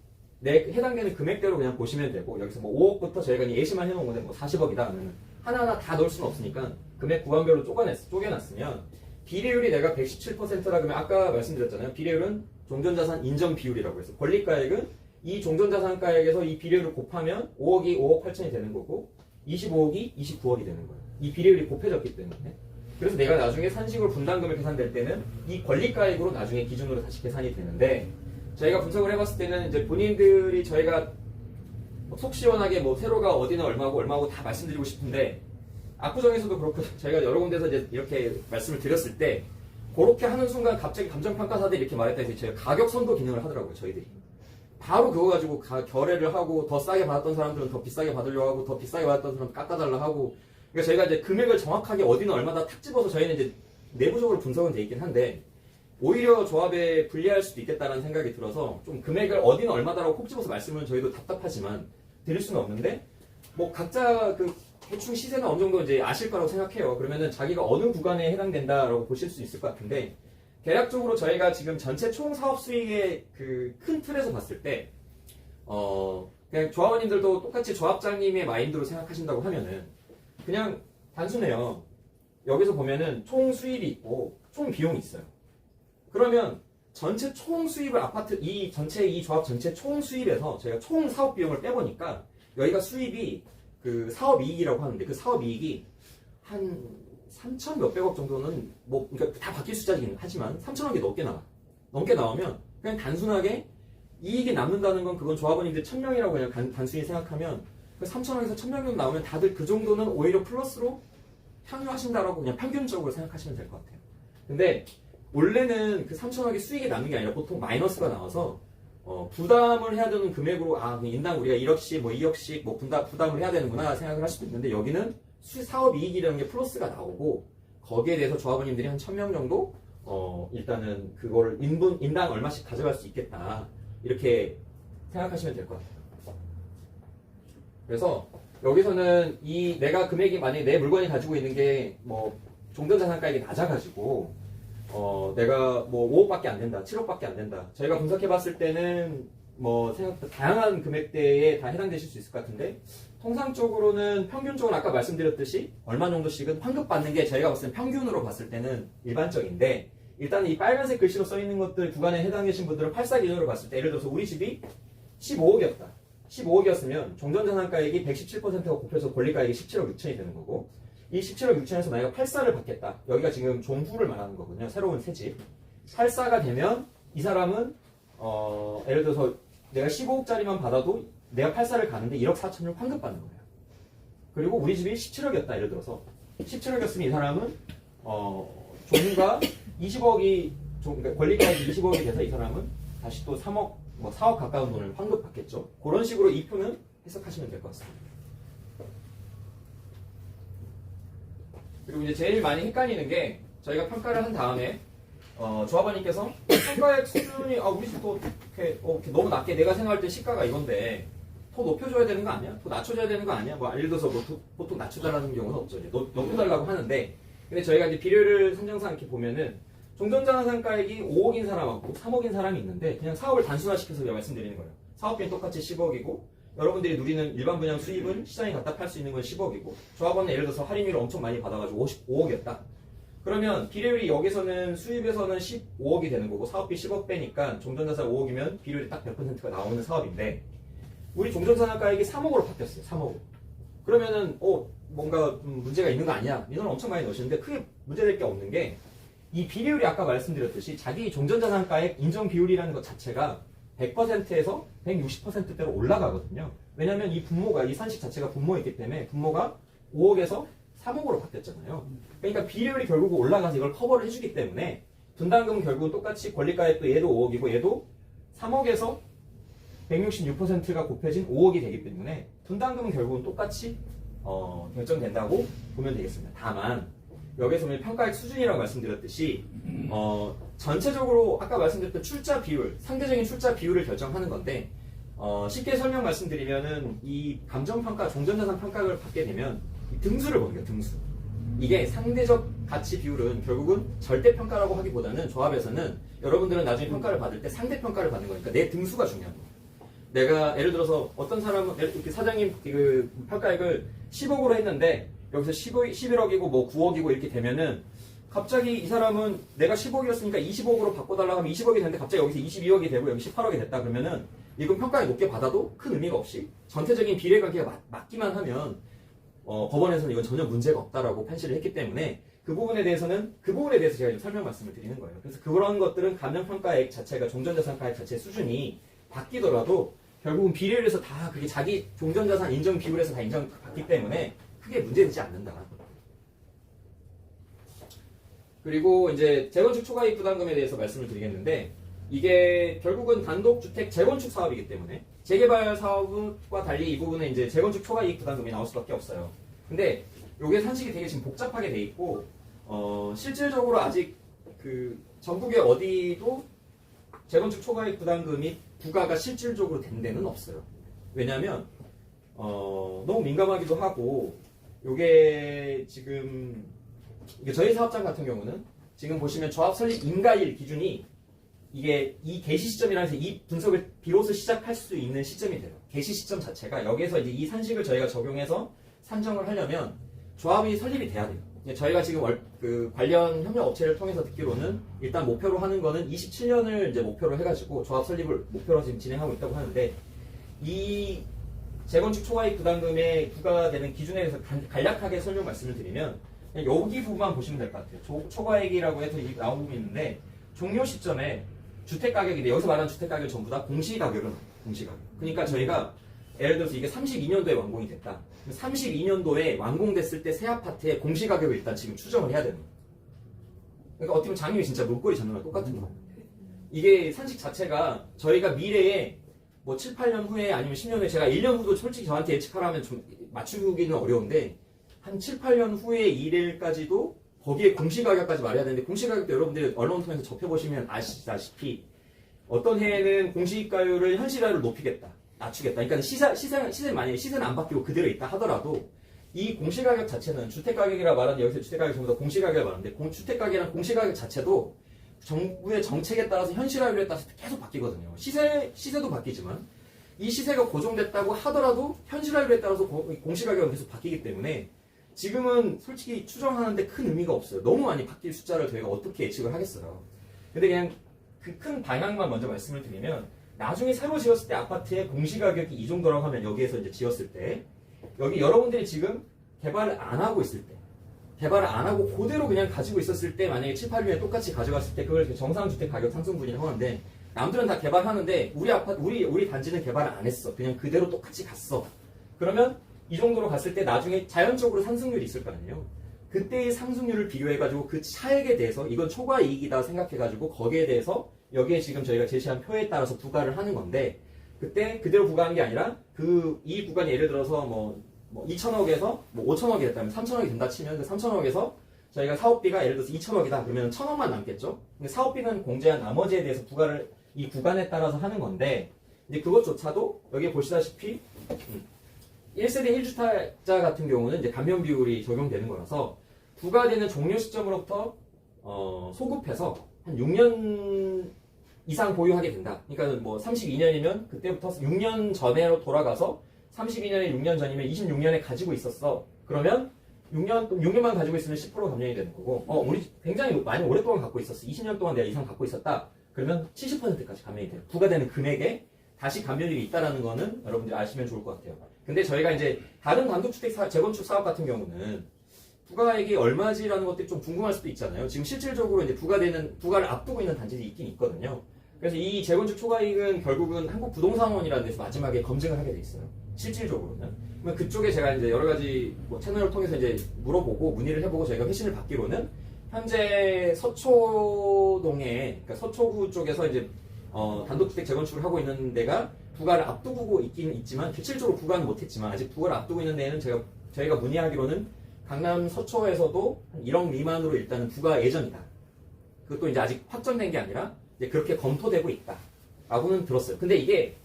E: 해당되는 금액대로 그냥 보시면 되고 여기서 뭐 5억부터 저희가 예시만 해놓은 건데 뭐 40억이다 하면 하나하나 다 넣을 수는 없으니까 금액 구간별로 쪼개놨으면 비례율이 내가 117%라 그러면 아까 말씀드렸잖아요. 비례율은 종전자산 인정 비율이라고 해서 권리가액은 이 종전자산가액에서 이 비례율을 곱하면 5억이 5억 8천이 되는 거고 25억이 29억이 되는 거예요. 이 비례율이 곱해졌기 때문에 그래서 내가 나중에 산식으로 분담금을 계산될 때는 이 권리가액으로 나중에 기준으로 다시 계산이 되는데 저희가 분석을 해봤을 때는 이제 본인들이 저희가 속 시원하게 뭐 세로가 어디는 얼마고 다 말씀드리고 싶은데 압구정에서도 그렇고 저희가 여러 군데서 이제 이렇게 말씀을 드렸을 때 그렇게 하는 순간 갑자기 감정평가사들이 이렇게 말했다니 제가 가격선도 기능을 하더라고요. 저희들이 바로 그거 가지고 결례를 하고 더 싸게 받았던 사람들은 더 비싸게 받으려고 하고 더 비싸게 받았던 사람은 깎아달라 하고 그러니까 저희가 이제 금액을 정확하게 어디는 얼마다 탁 집어서 저희는 이제 내부적으로 분석은 돼 있긴 한데 오히려 조합에 불리할 수도 있겠다는 생각이 들어서 좀 금액을 어디는 얼마다라고 콕 집어서 말씀을 저희도 답답하지만 드릴 수는 없는데 뭐 각자 그 대충 시세는 어느 정도 이제 아실 거라고 생각해요. 그러면은 자기가 어느 구간에 해당된다라고 보실 수 있을 것 같은데 대략적으로 저희가 지금 전체 총 사업 수익의 그 큰 틀에서 봤을 때 그냥 조합원님들도 똑같이 조합장님의 마인드로 생각하신다고 하면은 그냥 단순해요. 여기서 보면은 총 수입이 있고 총 비용이 있어요. 그러면 전체 총 수입을 이 조합 전체 총 수입에서 저희가 총 사업 비용을 빼보니까 여기가 수입이 그 사업 이익이라고 하는데 그 사업 이익이 한 3천 몇백억 정도는 뭐 그러니까 다 바뀔 숫자이긴 하지만 3천억이 넘게 나오면 그냥 단순하게 이익이 남는다는 건 그건 조합원님들 1000명이라고 그냥 단순히 생각하면 그 3천억에서 1000명 정도 나오면 다들 그 정도는 오히려 플러스로 향유하신다라고 그냥 평균적으로 생각하시면 될 것 같아요. 근데 원래는 그 3천억이 수익이 남는 게 아니라 보통 마이너스가 나와서 부담을 해야 되는 금액으로 인당 우리가 1억씩 뭐 2억씩 뭐 부담을 해야 되는구나 생각을 할 수도 있는데 여기는 사업 이익이라는 게 플러스가 나오고 거기에 대해서 조합원님들이 한 1000명 정도 일단은 그거를 인당 얼마씩 가져갈 수 있겠다 이렇게 생각하시면 될 것 같아요. 그래서 여기서는 내가 금액이 만약에 내 물건이 가지고 있는 게 뭐 종전자산가액이 낮아가지고 내가 뭐 5억밖에 안 된다, 7억밖에 안 된다. 저희가 분석해봤을 때는 뭐 생각보다 다양한 금액대에 다 해당되실 수 있을 것 같은데 통상적으로는 평균적으로 아까 말씀드렸듯이 얼마 정도씩은 환급받는 게 저희가 봤을 때 평균으로 봤을 때는 일반적인데 일단 이 빨간색 글씨로 써있는 것들 구간에 해당되신 분들은 84 기준으로 봤을 때 예를 들어서 우리 집이 15억이었다. 15억이었으면 종전자산가액이 117%가 곱해서 권리가액이 17억 6천이 되는 거고 이 17억 6천에서 내가 84를 받겠다. 여기가 지금 종부를 말하는 거거든요. 새로운 새집. 84가 되면 이 사람은 예를 들어서 내가 15억짜리만 받아도 내가 84를 가는데 1억 4천을 환급받는 거예요. 그리고 우리 집이 17억이었다. 예를 들어서 17억이었으면 이 사람은 종부가 20억이 그러니까 권리가액이 20억이 돼서 이 사람은 다시 또 3억 뭐 4억 가까운 돈을 환급받겠죠. 그런 식으로 이 표는 해석하시면 될 것 같습니다. 그리고 이제 제일 많이 헷갈리는 게 저희가 평가를 한 다음에 조합원님께서 평가액 수준이 우리 집도 이렇게 너무 낮게 내가 생각할 때 시가가 이건데 더 높여줘야 되는 거 아니야? 더 낮춰줘야 되는 거 아니야? 뭐 예를 들어서 보통 낮춰달라는 경우는 없죠. 이제 높여달라고 하는데 근데 저희가 이제 비례를 산정상 이렇게 보면은 종전자산가액이 5억인 사람하고 3억인 사람이 있는데 그냥 사업을 단순화시켜서 말씀드리는 거예요. 사업비는 똑같이 10억이고 여러분들이 누리는 일반 분양 수입은 시장에 갖다 팔 수 있는 건 10억이고 조합원은 예를 들어서 할인율을 엄청 많이 받아가지고 55억이었다. 그러면 비례율이 여기서는 수입에서는 15억이 되는 거고 사업비 10억 빼니까 종전자산 5억이면 비율이 딱 100%가 나오는 사업인데 우리 종전자산가액이 3억으로 바뀌었어요. 3억으로. 그러면은 뭔가 문제가 있는 거 아니야? 인원을 엄청 많이 넣으시는데 크게 문제될 게 없는 게 이 비례율이 아까 말씀드렸듯이 자기 종전자산가액 인정 비율이라는 것 자체가 100%에서 160%대로 올라가거든요. 왜냐하면 이 분모가 이 산식 자체가 분모이기 때문에 분모가 5억에서 3억으로 바뀌었잖아요. 그러니까 비례율이 결국 올라가서 이걸 커버를 해주기 때문에 분담금은 결국은 똑같이 권리가액도 얘도 5억이고 얘도 3억에서 166%가 곱해진 5억이 되기 때문에 분담금은 결국은 똑같이 결정된다고 보면 되겠습니다. 다만 여기서 보면 평가액 수준이라고 말씀드렸듯이 전체적으로 아까 말씀드렸던 출자 비율, 상대적인 출자 비율을 결정하는 건데 쉽게 설명 말씀드리면은 이 감정평가, 종전자산 평가를 받게 되면 이 등수를 보는 거예요. 등수. 이게 상대적 가치 비율은 결국은 절대평가라고 하기보다는 조합에서는 여러분들은 나중에 평가를 받을 때 상대평가를 받는 거니까 내 등수가 중요한 거예요. 내가 예를 들어서 어떤 사람은 이렇게 사장님 그 평가액을 10억으로 했는데 여기서 11억이고 뭐 9억이고 이렇게 되면은 갑자기 이 사람은 내가 10억이었으니까 20억으로 바꿔달라고 하면 20억이 됐는데 갑자기 여기서 22억이 되고 여기 18억이 됐다 그러면은 이건 평가액 높게 받아도 큰 의미가 없이 전체적인 비례 관계가 맞기만 하면 법원에서는 이건 전혀 문제가 없다라고 판시를 했기 때문에 그 부분에 대해서 제가 좀 설명 말씀을 드리는 거예요. 그래서 그런 것들은 감정평가액 자체가 종전자산가액 자체 수준이 바뀌더라도 결국은 비례율에서 다 그게 자기 종전자산 인정 비율에서 다 인정받기 때문에 크게 문제되지 않는다. 그리고 이제 재건축 초과이익 부담금에 대해서 말씀을 드리겠는데 이게 결국은 단독주택 재건축 사업이기 때문에 재개발 사업과 달리 이 부분은 이제 재건축 초과이익 부담금이 나올 수밖에 없어요. 근데 요게 산식이 되게 지금 복잡하게 돼 있고 실질적으로 아직 그 전국에 어디도 재건축 초과이익 부담금이 부과가 실질적으로 된 데는 없어요. 왜냐하면 너무 민감하기도 하고 요게 지금 이게 저희 사업장 같은 경우는 지금 보시면 조합 설립 인가일 기준이 이게 이 개시 시점이라 해서 이 분석을 비로소 시작할 수 있는 시점이 돼요. 개시 시점 자체가 여기서 이제 이 산식을 저희가 적용해서 산정을 하려면 조합이 설립이 돼야 돼요. 저희가 지금 그 관련 협력 업체를 통해서 듣기로는 일단 목표로 하는 거는 27년을 이제 목표로 해가지고 조합 설립을 목표로 지금 진행하고 있다고 하는데 이 재건축 초과이익 부담금에 부과되는 기준에 대해서 간략하게 설명 말씀을 드리면 여기 부분만 보시면 될 것 같아요. 초과이익이라고 해서 나온 부분이 있는데 종료 시점에 주택가격인데 여기서 말하는 주택가격 전부 다 공시가격은 공시가격. 그러니까 저희가 예를 들어서 이게 32년도에 완공이 됐다. 32년도에 완공됐을 때 새 아파트의 공시가격을 일단 지금 추정을 해야 되는 거예요. 그러니까 어떻게 보면 장님이 진짜 물꼬리 잡는 거랑 똑같은 거예요. 이게 산식 자체가 저희가 미래에 뭐 7, 8년 후에 아니면 10년 후에 제가 1년 후도 솔직히 저한테 예측하라면 좀 맞추기는 어려운데 한 7, 8년 후에 이래까지도 거기에 공시가격까지 말해야 되는데 공시가격도 여러분들이 언론 통해서 접해보시면 아시다시피 어떤 해에는 공시가율을 현실화율을 높이겠다. 낮추겠다. 그러니까 시세는 만약에 시세는 안 바뀌고 그대로 있다 하더라도 이 공시가격 자체는 주택가격이라 말하는데 여기서 주택가격 전부 다 공시가격을 말하는데 주택가격이랑 공시가격 자체도 정부의 정책에 따라서 현실화율에 따라서 계속 바뀌거든요. 시세도 바뀌지만 이 시세가 고정됐다고 하더라도 현실화율에 따라서 공시가격은 계속 바뀌기 때문에 지금은 솔직히 추정하는데 큰 의미가 없어요. 너무 많이 바뀔 숫자를 저희가 어떻게 예측을 하겠어요. 근데 그냥 그 큰 방향만 먼저 말씀을 드리면 나중에 새로 지었을 때 아파트의 공시가격이 이 정도라고 하면 여기에서 이제 지었을 때 여기 여러분들이 지금 개발을 안 하고 있을 때 개발을 안 하고 그대로 그냥 가지고 있었을 때 만약에 7, 8년에 똑같이 가져갔을 때 그걸 정상주택 가격 상승분이라고 하는데 남들은 다 개발하는데 우리 단지는 개발을 안 했어. 그냥 그대로 똑같이 갔어. 그러면 이 정도로 갔을 때 나중에 자연적으로 상승률이 있을 거 아니에요. 그때의 상승률을 비교해가지고 그 차액에 대해서 이건 초과이익이다 생각해가지고 거기에 대해서 여기에 지금 저희가 제시한 표에 따라서 부과를 하는 건데 그때 그대로 부과한 게 아니라 이 구간이 예를 들어서 뭐 2천억에서 뭐 5천억이 됐다면 3천억이 된다 치면 그 3천억에서 저희가 사업비가 예를 들어서 2천억이다 그러면 1,000억만 남겠죠. 근데 사업비는 공제한 나머지에 대해서 부과를 이 구간에 따라서 하는 건데 이제 그것조차도 여기 보시다시피 1세대 1주택자 같은 경우는 이제 감면 비율이 적용되는 거라서 부과되는 종료 시점으로부터 소급해서 한 6년 이상 보유하게 된다. 그러니까 뭐 32년이면 그때부터 6년 전으로 돌아가서 32년에 6년 전이면 26년에 가지고 있었어. 그러면 6년만 가지고 있으면 10% 감면이 되는 거고, 우리 굉장히 많이 오랫동안 갖고 있었어. 20년 동안 내가 이상 갖고 있었다. 그러면 70%까지 감면이 돼요. 부과되는 금액에 다시 감면율이 있다라는 거는 여러분들이 아시면 좋을 것 같아요. 근데 저희가 이제 다른 단독주택 재건축 사업 같은 경우는 부가액이 얼마지라는 것들이 좀 궁금할 수도 있잖아요. 지금 실질적으로 이제 부가를 앞두고 있는 단지들이 있긴 있거든요. 그래서 이 재건축 초과이익은 결국은 한국부동산원이라는 데서 마지막에 검증을 하게 돼 있어요. 실질적으로는. 그러면 그쪽에 제가 이제 여러 가지 뭐 채널을 통해서 이제 물어보고 문의를 해보고 저희가 회신을 받기로는 현재 서초동에, 그러니까 서초구 쪽에서 이제 단독주택 재건축을 하고 있는 데가 부가를 앞두고 있긴 있지만 실질적으로 부가는 못했지만 아직 부가를 앞두고 있는 데는 저희가 문의하기로는 강남 서초에서도 한 1억 미만으로 일단은 부가 예정이다. 그것도 이제 아직 확정된 게 아니라 이제 그렇게 검토되고 있다라고는 들었어요. 근데 이게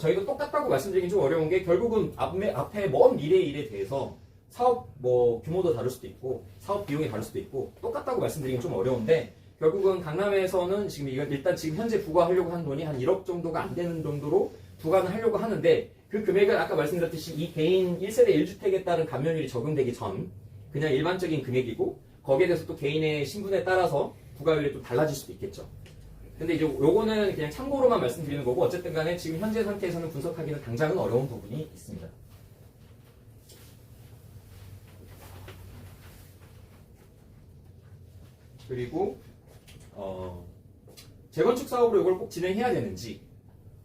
E: 저희도 똑같다고 말씀드리긴 좀 어려운 게 결국은 앞에 먼 미래의 일에 대해서 사업 뭐 규모도 다를 수도 있고 사업 비용이 다를 수도 있고 똑같다고 말씀드리긴 좀 어려운데 결국은 강남에서는 지금 이건 일단 지금 현재 부과하려고 한 돈이 한 1억 정도가 안 되는 정도로 부과는 하려고 하는데 그 금액은 아까 말씀드렸듯이 이 개인 1세대 1주택에 따른 감면율이 적용되기 전 그냥 일반적인 금액이고 거기에 대해서 또 개인의 신분에 따라서 부과율이 좀 달라질 수도 있겠죠. 근데 이제 요거는 그냥 참고로만 말씀드리는 거고 어쨌든 간에 지금 현재 상태에서는 분석하기는 당장은 어려운 부분이 있습니다. 그리고 재건축 사업으로 이걸 꼭 진행해야 되는지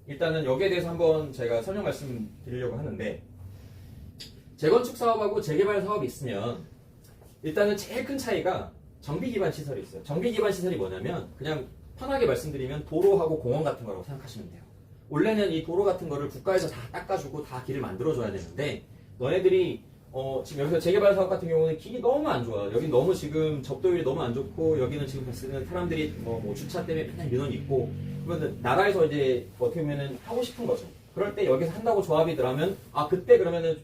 E: 일단은 여기에 대해서 한번 제가 설명 말씀드리려고 하는데 재건축 사업하고 재개발 사업이 있으면 일단은 제일 큰 차이가 정비 기반 시설이 있어요. 정비 기반 시설이 뭐냐면 그냥 편하게 말씀드리면 도로하고 공원 같은 거라고 생각하시면 돼요. 원래는 이 도로 같은 거를 국가에서 다 닦아주고 다 길을 만들어줘야 되는데 너네들이 지금 여기서 재개발 사업 같은 경우는 길이 너무 안 좋아. 여기 너무 지금 접도율이 너무 안 좋고 여기는 지금 봤을 때는 사람들이 뭐 주차 때문에 맨날 민원이 있고 그러면 나라에서 이제 어떻게 보면은 하고 싶은 거죠. 그럴 때 여기서 한다고 조합이 들어가면 그때 그러면은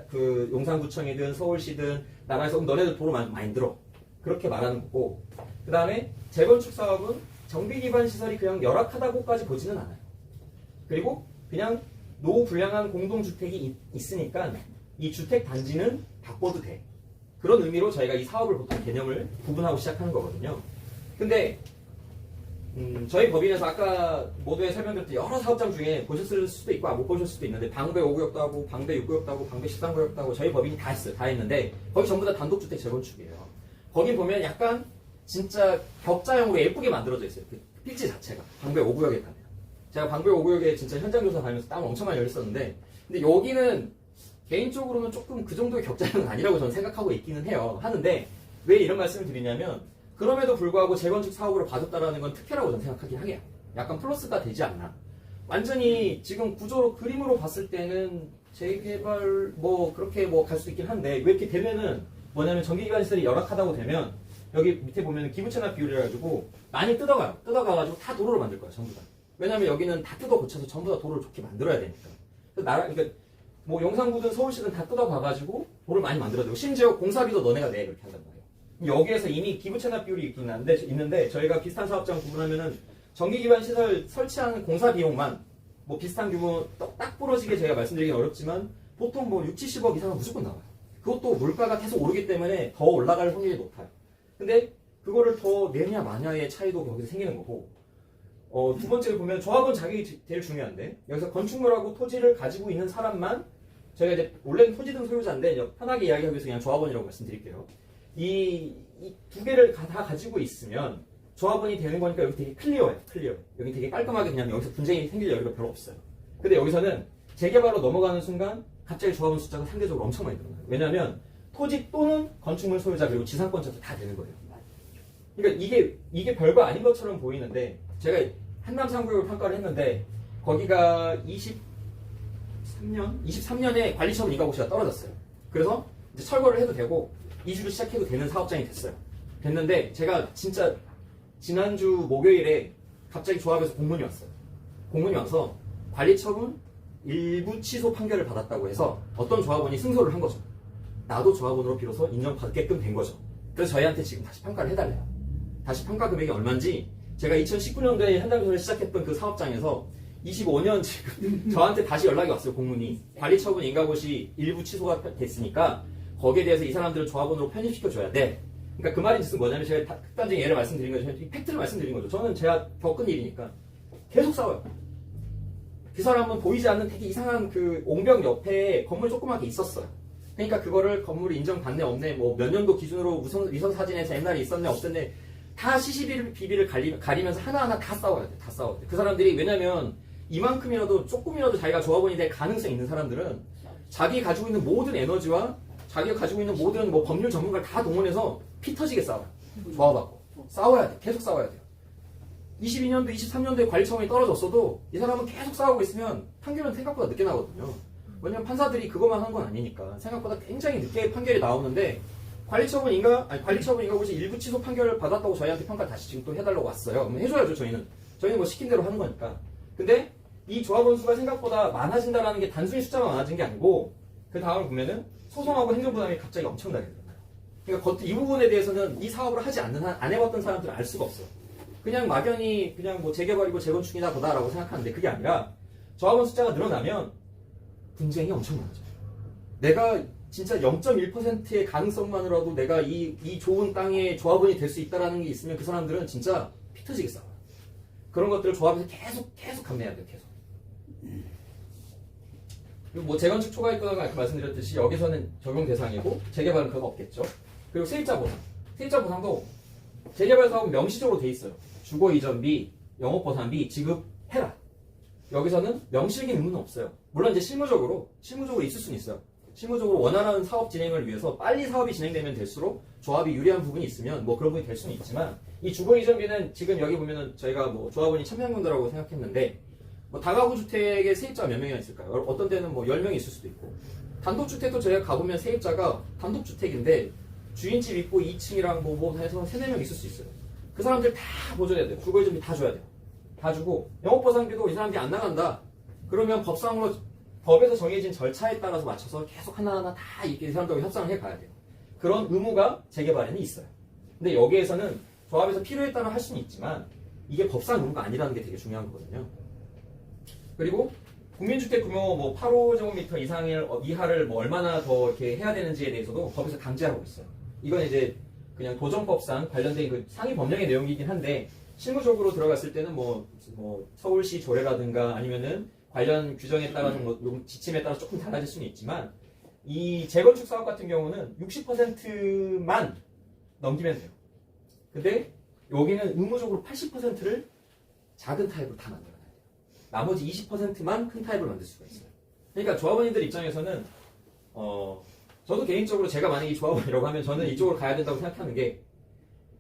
E: 그 용산구청이든 서울시든 나라에서 너네들 도로 많이 들어. 그렇게 말하는 거고 그 다음에 재건축 사업은 정비 기반 시설이 그냥 열악하다고까지 보지는 않아요. 그리고 그냥 노후 불량한 공동주택이 있으니까 이 주택 단지는 바꿔도 돼. 그런 의미로 저희가 이 사업을 보통 개념을 구분하고 시작하는 거거든요. 근데 저희 법인에서 아까 모두에 설명드렸던 여러 사업장 중에 보셨을 수도 있고 못 보셨을 수도 있는데 방배 5구역도 하고 방배 6구역도 하고 방배 13구역도 하고 저희 법인이 다 했어요. 다 했는데 거기 전부 다 단독주택 재건축이에요. 거기 보면 약간 진짜 격자형으로 예쁘게 만들어져 있어요. 그 필지 자체가 방배 5구역에 가면 제가 방배 5구역에 진짜 현장 조사 다니면서 땀 엄청 많이 흘렸었는데 근데 여기는 개인적으로는 조금 그 정도의 격자형은 아니라고 저는 생각하고 있기는 해요. 하는데 왜 이런 말씀을 드리냐면 그럼에도 불구하고 재건축 사업으로 봐줬다라는 건 특혜라고 저는 생각하긴 해요. 약간 플러스가 되지 않나. 완전히 지금 구조로 그림으로 봤을 때는 재개발 뭐 그렇게 뭐 갈 수 있긴 한데 왜 이렇게 되면은 뭐냐면 전기기관 시설이 열악하다고 되면 여기 밑에 보면 기부채납 비율이라 가지고 많이 뜯어가요. 뜯어가가지고 다 도로를 만들 거야 전부 다. 왜냐면 여기는 다 뜯어 고쳐서 전부 다 도로를 좋게 만들어야 되니까. 그러니까 뭐 용산구든 서울시든 다 뜯어가가지고 도로를 많이 만들어야 되고 심지어 공사비도 너네가 내 이렇게 한단 말이에요. 여기에서 이미 기부채납 비율이 있는데 저희가 비슷한 사업장 구분하면은 전기기반 시설 설치하는 공사 비용만 뭐 비슷한 규모 딱 부러지게 제가 말씀드리긴 어렵지만 보통 뭐 6, 70억 이상은 무조건 나와요. 그것도 물가가 계속 오르기 때문에 더 올라갈 확률이 높아요. 근데 그거를 더 내냐 마냐의 차이도 거기서 생기는 거고 두 번째로 보면 조합은 자격이 제일 중요한데 여기서 건축물하고 토지를 가지고 있는 사람만 저희가 이제 원래는 토지 등 소유자인데 편하게 이야기하기 위해서 그냥 조합원이라고 말씀드릴게요. 이 두 개를 다 가지고 있으면 조합원이 되는 거니까 여기 되게 클리어해요. 여기 되게 깔끔하게 그냥 여기서 분쟁이 생길 여유가 별로 없어요. 근데 여기서는 재개발로 넘어가는 순간 갑자기 조합원 숫자가 상대적으로 엄청 많이 늘어나요. 왜냐하면 토지 또는 건축물 소유자 그리고 지상권자도 다 되는 거예요. 그러니까 이게 별거 아닌 것처럼 보이는데 제가 한남 3구역을 평가를 했는데 거기가 23년에 관리처분 인가고시가 떨어졌어요. 그래서 이제 철거를 해도 되고 이주를 시작해도 되는 사업장이 됐어요. 됐는데 제가 진짜 지난주 목요일에 갑자기 조합에서 공문이 왔어요. 공문이 와서 관리처분 일부 취소 판결을 받았다고 해서 어떤 조합원이 승소를 한 거죠. 나도 조합원으로 비로소 인정받게끔 된 거죠. 그래서 저희한테 지금 다시 평가를 해달래요. 다시 평가 금액이 얼마인지 제가 2019년도에 한 달 전에 시작했던 그 사업장에서 25년 지금 저한테 다시 연락이 왔어요. 공문이. 관리처분 인가고시 일부 취소가 됐으니까 거기에 대해서 이 사람들을 조합원으로 편입시켜줘야 돼. 그러니까 그 말인 뜻은 뭐냐면 제가 극단적인 예를 말씀드린 거죠. 이 팩트를 말씀드린 거죠. 저는 제가 겪은 일이니까 계속 싸워요. 그 사람은 보이지 않는 되게 이상한 그 옹벽 옆에 건물 조그맣게 있었어요. 그러니까 그거를 건물이 인정받네 없네 뭐 몇 년도 기준으로 위성 사진에서 옛날에 있었네 없었네 다 CCTV를 가리면서 하나하나 다 싸워야 돼. 다 싸워야 돼. 그 사람들이 왜냐면 이만큼이라도 조금이라도 자기가 조합원이 될 가능성이 있는 사람들은 자기 가지고 있는 모든 에너지와 자기가 가지고 있는 모든 뭐 법률 전문가를 다 동원해서 피 터지게 싸워요. 조합하고. 싸워야 돼. 계속 싸워야 돼요. 22년도, 23년도에 관리처분이 떨어졌어도 이 사람은 계속 싸우고 있으면 판결은 생각보다 늦게 나거든요. 왜냐면 판사들이 그것만 한 건 아니니까. 생각보다 굉장히 늦게 판결이 나오는데 관리처분 인가고시 일부 취소 판결을 받았다고 저희한테 평가 다시 지금 또 해달라고 왔어요. 그럼 해줘야죠, 저희는. 저희는 뭐 시킨 대로 하는 거니까. 근데 이 조합원 수가 생각보다 많아진다라는 게 단순히 숫자가 많아진 게 아니고 그 다음을 보면은 소송하고 행정부담이 갑자기 엄청나게 늘어나요. 그러니까 이 부분에 대해서는 이 사업을 하지 않는 한 안 해봤던 사람들은 알 수가 없어요. 그냥 막연히 그냥 뭐 재개발이고 재건축이나 보다라고 생각하는데 그게 아니라 조합원 숫자가 늘어나면 분쟁이 엄청 많아져요. 내가 진짜 0.1%의 가능성만으로도 내가 이 좋은 땅에 조합원이 될 수 있다라는 게 있으면 그 사람들은 진짜 피 터지게 싸워요. 그런 것들을 조합에서 계속 감내해야 돼요. 계속. 그리고 뭐 재건축 초과입과가 아까 말씀드렸듯이 여기서는 적용 대상이고 재개발은 그거 없겠죠. 그리고 세입자 보상. 세입자 보상도 재개발 사업은 명시적으로 돼 있어요. 주거 이전비, 영업보상비 지급해라. 여기서는 명시적인 의무는 없어요. 물론 이제 실무적으로 있을 수는 있어요. 실무적으로 원활한 사업 진행을 위해서 빨리 사업이 진행되면 될수록 조합이 유리한 부분이 있으면 뭐 그런 부분이 될 수는 있지만 이 주거 이전비는 지금 여기 보면은 저희가 뭐 조합원이 1000명 정도라고 생각했는데 뭐 다가구 주택의 세입자가 몇 명이나 있을까요? 어떤 데는 뭐 10명이 있을 수도 있고 단독주택도 저희가 가보면 세입자가 단독주택인데 주인집 있고 2층이랑 뭐 해서 3-4명 있을 수 있어요. 그 사람들 다 보존해야 돼요. 주거 이전비 다 줘야 돼요. 다 주고 영업보상비도 이 사람들이 안 나간다. 그러면 법상으로 법에서 정해진 절차에 따라서 맞춰서 계속 하나하나 다 이렇게 사람들과 협상을 해가야 돼요. 그런 의무가 재개발에는 있어요. 근데 여기에서는 조합에서 필요에 따라 할 수는 있지만 이게 법상 의무가 아니라는 게 되게 중요한 거거든요. 그리고 국민주택 규모 뭐 8호제곱미터 이하를 뭐 얼마나 더 이렇게 해야 되는지에 대해서도 법에서 강제하고 있어요. 이건 이제 그냥 도정법상 관련된 그 상위 법령의 내용이긴 한데 실무적으로 들어갔을 때는 뭐 서울시 조례라든가 아니면은 관련 규정에 따라서 뭐 지침에 따라 조금 달라질 수는 있지만 이 재건축 사업 같은 경우는 60%만 넘기면 돼요. 근데 여기는 의무적으로 80%를 작은 타입으로 다 만들어놔야 돼요. 나머지 20%만 큰 타입을 만들 수가 있어요. 그러니까 조합원님들 입장에서는 저도 개인적으로 제가 만약에 조합원이라고 하면 저는 이쪽으로 가야 된다고 생각하는 게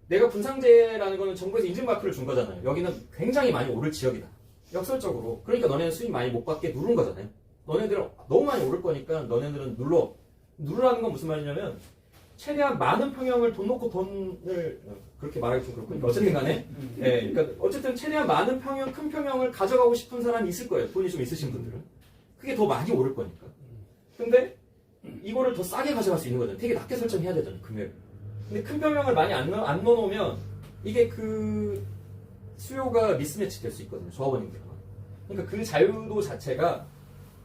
E: 내가 분상제라는 거는 정부에서 인증마크를 준 거잖아요. 여기는 굉장히 많이 오를 지역이다. 역설적으로. 그러니까 너네는 수익 많이 못 받게 누른 거잖아요. 너네들은 너무 많이 오를 거니까 너네들은 누르라는 건 무슨 말이냐면 최대한 많은 평형을 돈 놓고 돈을 그렇게 말하기 좀 그렇고 어쨌든 간에 그러니까 어쨌든 최대한 많은 평형, 큰 평형을 가져가고 싶은 사람이 있을 거예요. 돈이 좀 있으신 분들은. 그게 더 많이 오를 거니까. 근데 이거를 더 싸게 가져갈 수 있는 거잖아요. 되게 낮게 설정해야 되잖아요. 금액을. 근데 큰 평형을 많이 안 넣어놓으면 이게 그 수요가 미스매치 될 수 있거든요. 조합원님들과. 그러니까 그 자유도 자체가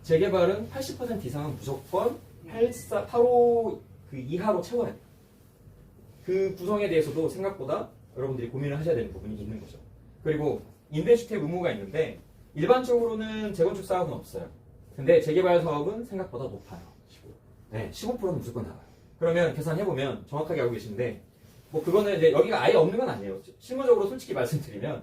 E: 재개발은 80% 이상은 무조건 8호 그 이하로 채워야 돼요. 그 구성에 대해서도 생각보다 여러분들이 고민을 하셔야 되는 부분이 있는 거죠. 그리고 임대주택 의무가 있는데 일반적으로는 재건축 사업은 없어요. 근데 재개발 사업은 생각보다 높아요. 15%는 무조건 나와요. 그러면 계산해보면 정확하게 알고 계시는데 뭐 그거는 이제 여기가 아예 없는 건 아니에요. 실무적으로 솔직히 말씀드리면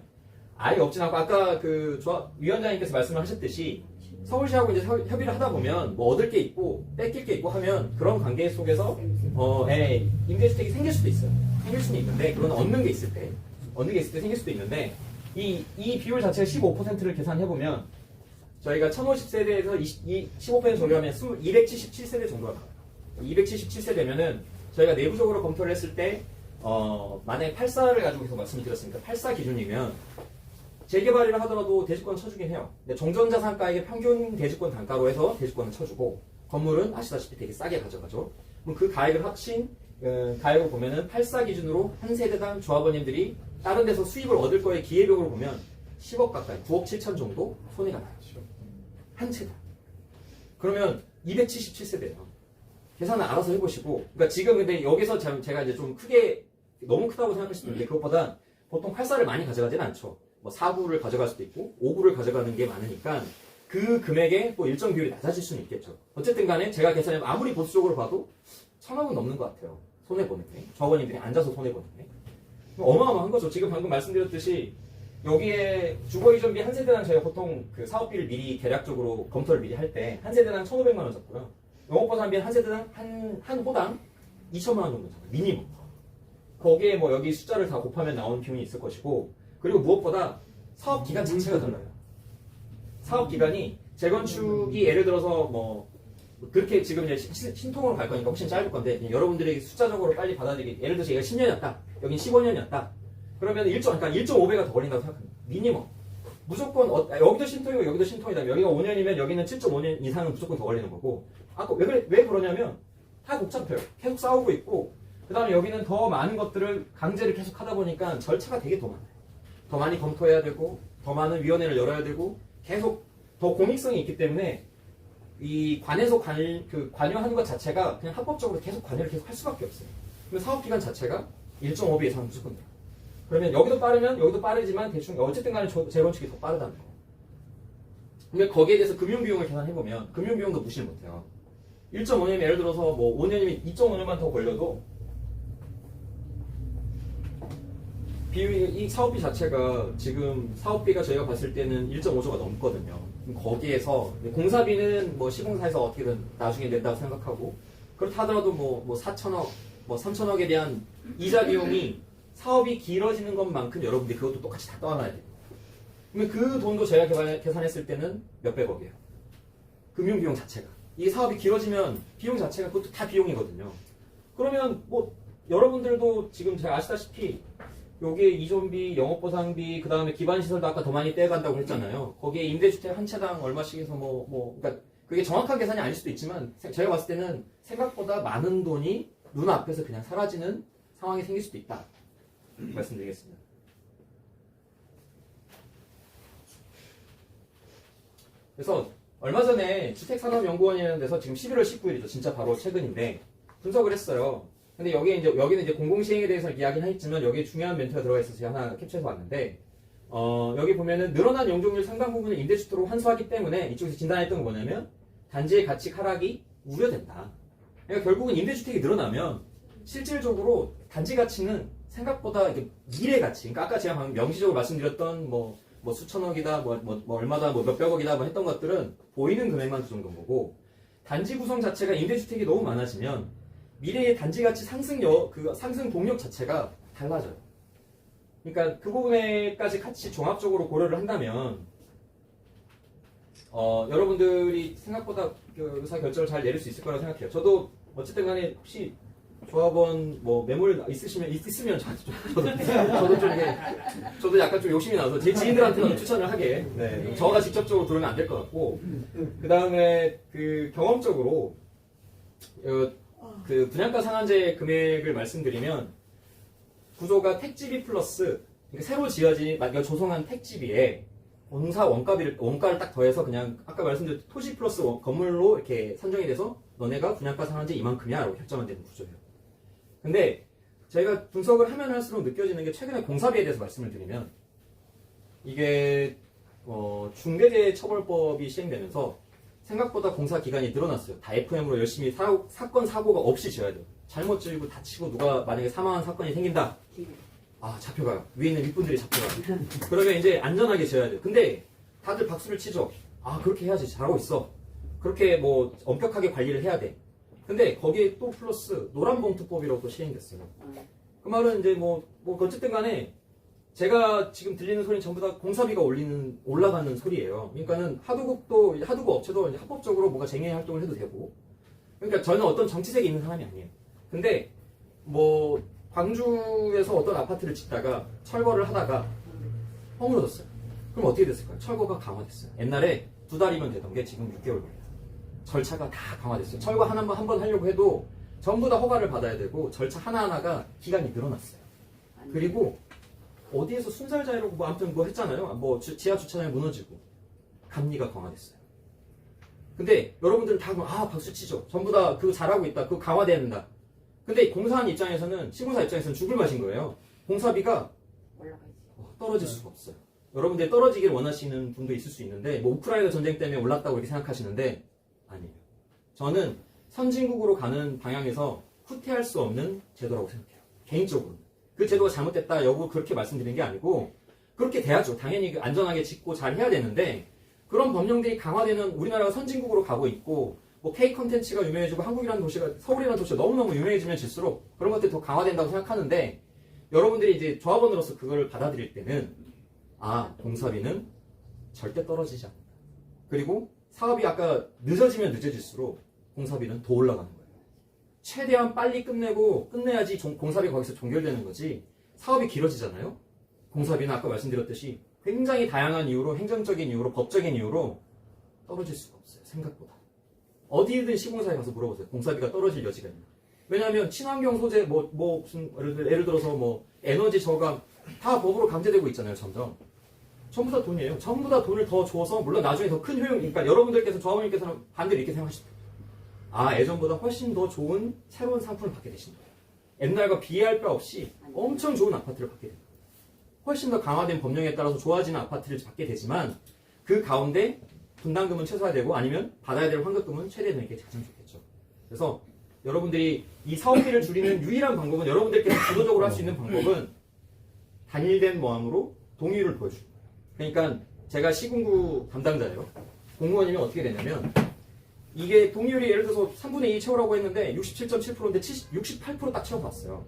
E: 아예 없진 않고 아까 그 위원장님께서 말씀을 하셨듯이 서울시하고 이제 협의를 하다 보면 뭐 얻을 게 있고 뺏길 게 있고 하면 그런 관계 속에서 임대주택이 생길 수도 있어요. 생길 수는 있는데 그건 얻는 게 있을 때 생길 수도 있는데 이 비율 자체가 15%를 계산해보면 저희가 1050세대에서 15% 적용하면 277세대 정도가 나와요. 277세대면은 저희가 내부적으로 검토를 했을 때 만약에 84를 가지고 계속 말씀을 드렸으니까 84 기준이면 재개발이라 하더라도 대지권 쳐주긴 해요. 근데 종전자산가액의 평균 대지권 단가로 해서 대지권을 쳐주고 건물은 아시다시피 되게 싸게 가져가죠. 그럼 그 가액을 합친 가액을 보면은 84 기준으로 한 세대당 조합원님들이 다른 데서 수입을 얻을 거에 기회비용으로 보면 10억 가까이, 9억 7천 정도 손해가 나요. 한 채당. 그러면 277세대예요. 계산을 알아서 해보시고, 그러니까 지금 근데 여기서 제가 이제 좀 크게, 너무 크다고 생각할 수도 있는데, 그것보다 보통 8사를 많이 가져가진 않죠. 뭐 4구를 가져갈 수도 있고, 5구를 가져가는 게 많으니까, 그 금액에 또 일정 비율이 낮아질 수는 있겠죠. 어쨌든 간에 제가 계산하면 아무리 보수적으로 봐도 1,000억은 넘는 것 같아요. 손해보는 게. 조합원님들이 앉아서 손해보는 게. 어마어마한 거죠. 지금 방금 말씀드렸듯이, 여기에 주거 이전비 한 세대당 저희가 보통 그 사업비를 미리 대략적으로 검토를 미리 할 때 한 세대당 1,500만 원 잡고요. 영업보상비 한 세대당 한 호당 2천만 원 정도 잡아요. 미니멈. 거기에 뭐 여기 숫자를 다 곱하면 나오는 비용이 있을 것이고, 그리고 무엇보다 사업 기간 자체가 달라요. 사업 기간이 재건축이 예를 들어서 뭐 그렇게 지금 이제 신통으로 갈 거니까 훨씬 짧을 건데, 여러분들에게 숫자적으로 빨리 받아들이기, 예를 들어서 얘가 10년이었다. 여긴 15년이었다. 그러면 1.5배가 더 걸린다고 생각합니다. 미니멈. 무조건, 여기도 신통이고 여기도 신통이다. 여기가 5년이면 여기는 7.5년 이상은 무조건 더 걸리는 거고. 아까 왜 그러냐면, 다 복잡해요. 계속 싸우고 있고, 그 다음에 여기는 더 많은 것들을 강제를 계속 하다 보니까 절차가 되게 더 많아요. 더 많이 검토해야 되고, 더 많은 위원회를 열어야 되고, 계속 더 공익성이 있기 때문에, 이 관에서 관여하는 것 자체가 그냥 합법적으로 계속 관여를 계속 할 수밖에 없어요. 그러면 사업기간 자체가 1.5배 이상 무조건 돼요. 그러면 여기도 빠르면 여기도 빠르지만 대충 어쨌든 간에 재건축이 더 빠르다는 거. 근데 거기에 대해서 금융비용을 계산해보면 금융비용도 무시를 못해요. 1.5년이면 예를 들어서 뭐 5년이면 2.5년만 더 걸려도 이 사업비 자체가 지금 사업비가 저희가 봤을 때는 1.5조가 넘거든요. 거기에서 공사비는 뭐 시공사에서 어떻게든 나중에 낸다고 생각하고, 그렇다 하더라도 뭐 4천억, 뭐 3천억에 대한 이자 비용이 사업이 길어지는 것만큼 여러분들이 그것도 똑같이 다 떠안아야 돼요. 그러면 그 돈도 제가 계산했을 때는 몇백억이에요. 금융비용 자체가. 이게 사업이 길어지면 비용 자체가 그것도 다 비용이거든요. 그러면 뭐 여러분들도 지금 잘 아시다시피 여기에 이전비, 영업보상비, 그 다음에 기반시설도 아까 더 많이 떼간다고 했잖아요. 거기에 임대주택 한 채당 얼마씩 해서 그러니까 그게 정확한 계산이 아닐 수도 있지만 제가 봤을 때는 생각보다 많은 돈이 눈앞에서 그냥 사라지는 상황이 생길 수도 있다. 말씀드리겠습니다. 그래서 얼마 전에 주택산업연구원이라는 데서 지금 11월 19일이죠. 진짜 바로 최근인데 분석을 했어요. 근데 여기는 이제 공공시행에 대해서 이야기는 했지만 여기에 중요한 멘트가 들어가 있어서 제가 하나 캡처해서 왔는데, 여기 보면은 늘어난 용적률 상당 부분을 임대주택으로 환수하기 때문에 이쪽에서 진단했던 건 뭐냐면 단지의 가치 하락이 우려된다. 그러니까 결국은 임대주택이 늘어나면 실질적으로 단지 가치는 생각보다 이게 미래 가치, 그러니까 아까 제가 방금 명시적으로 말씀드렸던 뭐 수천억이다, 뭐 얼마다, 뭐 몇백억이다, 뭐 했던 것들은 보이는 금액만 그 정도인 거고, 단지 구성 자체가 임대주택이 너무 많아지면 미래의 단지 가치 상승 동력 자체가 달라져요. 그러니까 그 부분에까지 같이 종합적으로 고려를 한다면, 여러분들이 생각보다 그 의사 결정을 잘 내릴 수 있을 거라고 생각해요. 저도 어쨌든 간에 혹시 조합원 뭐 매물 있으면 저도 약간 좀 욕심이 나서 제 지인들한테는 추천을 하게. 네, 저가 직접적으로 들으면 안 될 것 같고, 그 다음에 그 경험적으로 그 분양가 상한제 금액을 말씀드리면 구조가 택지비 플러스, 그러니까 새로 지어진 조성한 택지비에 공사 원가를 딱 더해서 그냥 아까 말씀드린 토지 플러스 건물로 이렇게 산정이 돼서 너네가 분양가 상한제 이만큼이야 라고 결정만 되는 구조예요. 근데 저희가 분석을 하면 할수록 느껴지는 게, 최근에 공사비에 대해서 말씀을 드리면 이게 중대재해처벌법이 시행되면서 생각보다 공사 기간이 늘어났어요. 다 FM으로 열심히 사건 사고가 없이 지어야 돼요. 잘못 지고 다치고 누가 만약에 사망한 사건이 생긴다. 잡혀가요. 위에 있는 윗분들이 잡혀가요. 그러면 이제 안전하게 지어야 돼요. 근데 다들 박수를 치죠. 그렇게 해야지. 잘하고 있어. 그렇게 뭐 엄격하게 관리를 해야 돼. 근데 거기에 또 플러스 노란봉투법이라고 또 시행됐어요. 그 말은 이제 어쨌든 간에 제가 지금 들리는 소리는 전부 다 공사비가 올라가는 소리예요. 그러니까는 하도급 업체도 이제 합법적으로 뭔가 쟁의 활동을 해도 되고. 그러니까 저는 어떤 정치색이 있는 사람이 아니에요. 근데 광주에서 어떤 아파트를 짓다가 철거를 하다가 허물어졌어요. 그럼 어떻게 됐을까요? 철거가 강화됐어요. 옛날에 2달이면 되던 게 지금 6개월 걸려요. 절차가 다 강화됐어요. 철거 한 번 하려고 해도 전부 다 허가를 받아야 되고 절차 하나하나가 기간이 늘어났어요. 그리고 어디에서 순살자이라고 뭐 아무튼 뭐 했잖아요. 뭐 지하 주차장이 무너지고 감리가 강화됐어요. 근데 여러분들은 다 박수 치죠. 전부 다 그거 잘하고 있다. 그거 강화돼야 된다. 근데 공사한 입장에서는 시공사 입장에서는 죽을 맛인 거예요. 공사비가
C: 올라가지.
E: 떨어질 수가 없어요. 여러분들 떨어지길 원하시는 분도 있을 수 있는데 뭐 우크라이나 전쟁 때문에 올랐다고 이렇게 생각하시는데 아니에요. 저는 선진국으로 가는 방향에서 후퇴할 수 없는 제도라고 생각해요. 개인적으로. 그 제도가 잘못됐다 여부 그렇게 말씀드린 게 아니고 그렇게 돼야죠. 당연히 안전하게 짓고 잘 해야 되는데 그런 법령들이 강화되는 우리나라가 선진국으로 가고 있고 뭐 K 컨텐츠가 유명해지고 한국이라는 도시가 서울이라는 도시가 너무너무 유명해지면 질수록 그런 것들이 더 강화된다고 생각하는데 여러분들이 이제 조합원으로서 그걸 받아들일 때는 공사비는 절대 떨어지지 않는다. 그리고 사업이 아까 늦어지면 늦어질수록 공사비는 더 올라가는 거예요. 최대한 빨리 끝내야지 공사비가 거기서 종결되는 거지 사업이 길어지잖아요. 공사비는 아까 말씀드렸듯이 굉장히 다양한 이유로 행정적인 이유로 법적인 이유로 떨어질 수가 없어요. 생각보다. 어디든 시공사에 가서 물어보세요. 공사비가 떨어질 여지가 있나. 왜냐하면 친환경 소재 무슨 예를 들어서 뭐 에너지 저감 다 법으로 강제되고 있잖아요. 점점. 전부 다 돈이에요. 전부 다 돈을 더 줘서 물론 나중에 더 큰 효용 그러니까 여러분들께서 조합원님께서는 반대로 이렇게 생각하실 거예요. 예전보다 훨씬 더 좋은 새로운 상품을 받게 되신 거예요. 옛날과 비교할 바 없이 엄청 좋은 아파트를 받게 됩니다. 훨씬 더 강화된 법령에 따라서 좋아지는 아파트를 받게 되지만 그 가운데 분담금은 최소화되고 아니면 받아야 될 환급금은 최대되는 게 가장 좋겠죠. 그래서 여러분들이 이 사업비를 줄이는 유일한 방법은 여러분들께서 주도적으로 할 수 있는 방법은 단일된 모함으로 동의를 보여주는 거예요. 그러니까 제가 시군구 담당자예요. 공무원이면 어떻게 되냐면 이게 동의율이 예를 들어서 3분의 2 채우라고 했는데 67.7%인데 68% 딱 채워봤어요.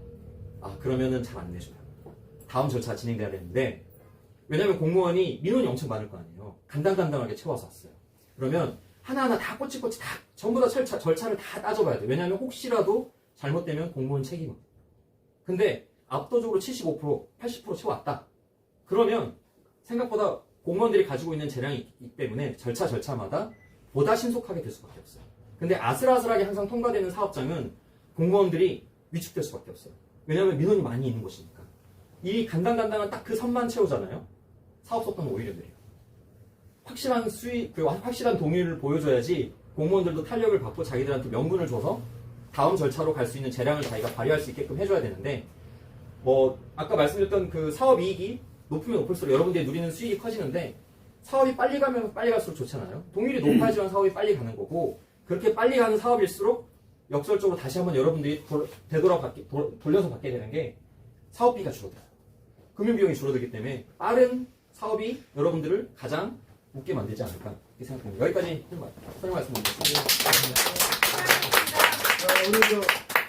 E: 그러면은 잘 안 내줘요. 다음 절차 진행돼야 되는데 왜냐면 공무원이 민원이 엄청 많을 거 아니에요. 간당간당하게 채워서 왔어요. 그러면 하나하나 다 꼬치꼬치 다 전부 다 절차를 다 따져봐야 돼요. 왜냐하면 혹시라도 잘못되면 공무원 책임은. 근데 압도적으로 75%, 80% 채워왔다. 그러면 생각보다 공무원들이 가지고 있는 재량이 있기 때문에 절차마다 보다 신속하게 될 수밖에 없어요. 근데 아슬아슬하게 항상 통과되는 사업장은 공무원들이 위축될 수밖에 없어요. 왜냐하면 민원이 많이 있는 곳이니까. 이 간당간당한 딱 그 선만 채우잖아요. 사업 속도는 오히려 느려요. 확실한 수익, 확실한 동의를 보여줘야지 공무원들도 탄력을 받고 자기들한테 명분을 줘서 다음 절차로 갈 수 있는 재량을 자기가 발휘할 수 있게끔 해줘야 되는데 아까 말씀드렸던 그 사업 이익이 높으면 높을수록 여러분들이 누리는 수익이 커지는데 사업이 빨리 가면 빨리 갈수록 좋잖아요. 동의율이 높아지면 사업이 빨리 가는 거고 그렇게 빨리 가는 사업일수록 역설적으로 다시 한번 여러분들이 돌려서 받게 되는 게 사업비가 줄어들어요. 금융비용이 줄어들기 때문에 빠른 사업이 여러분들을 가장 웃게 만들지 않을까 이렇게 생각합니다. 여기까지 설명 말씀드리겠습니다.
A: 오늘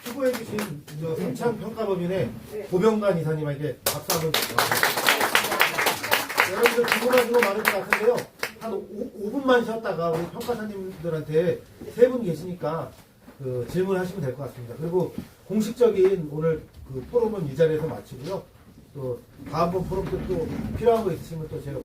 A: 수고해주신 생창평가법인의 고병관 이사님에게 박수 한번 주세요. 여러분들 궁금하신 거 많을 것 같은데요. 한 5분만 쉬었다가 우리 평가사님들한테 3분 계시니까 질문하시면 될 것 같습니다. 그리고 공식적인 오늘 그 포럼은 이 자리에서 마치고요. 또 다음번 포럼 때 또 필요한 거 있으시면 또 제가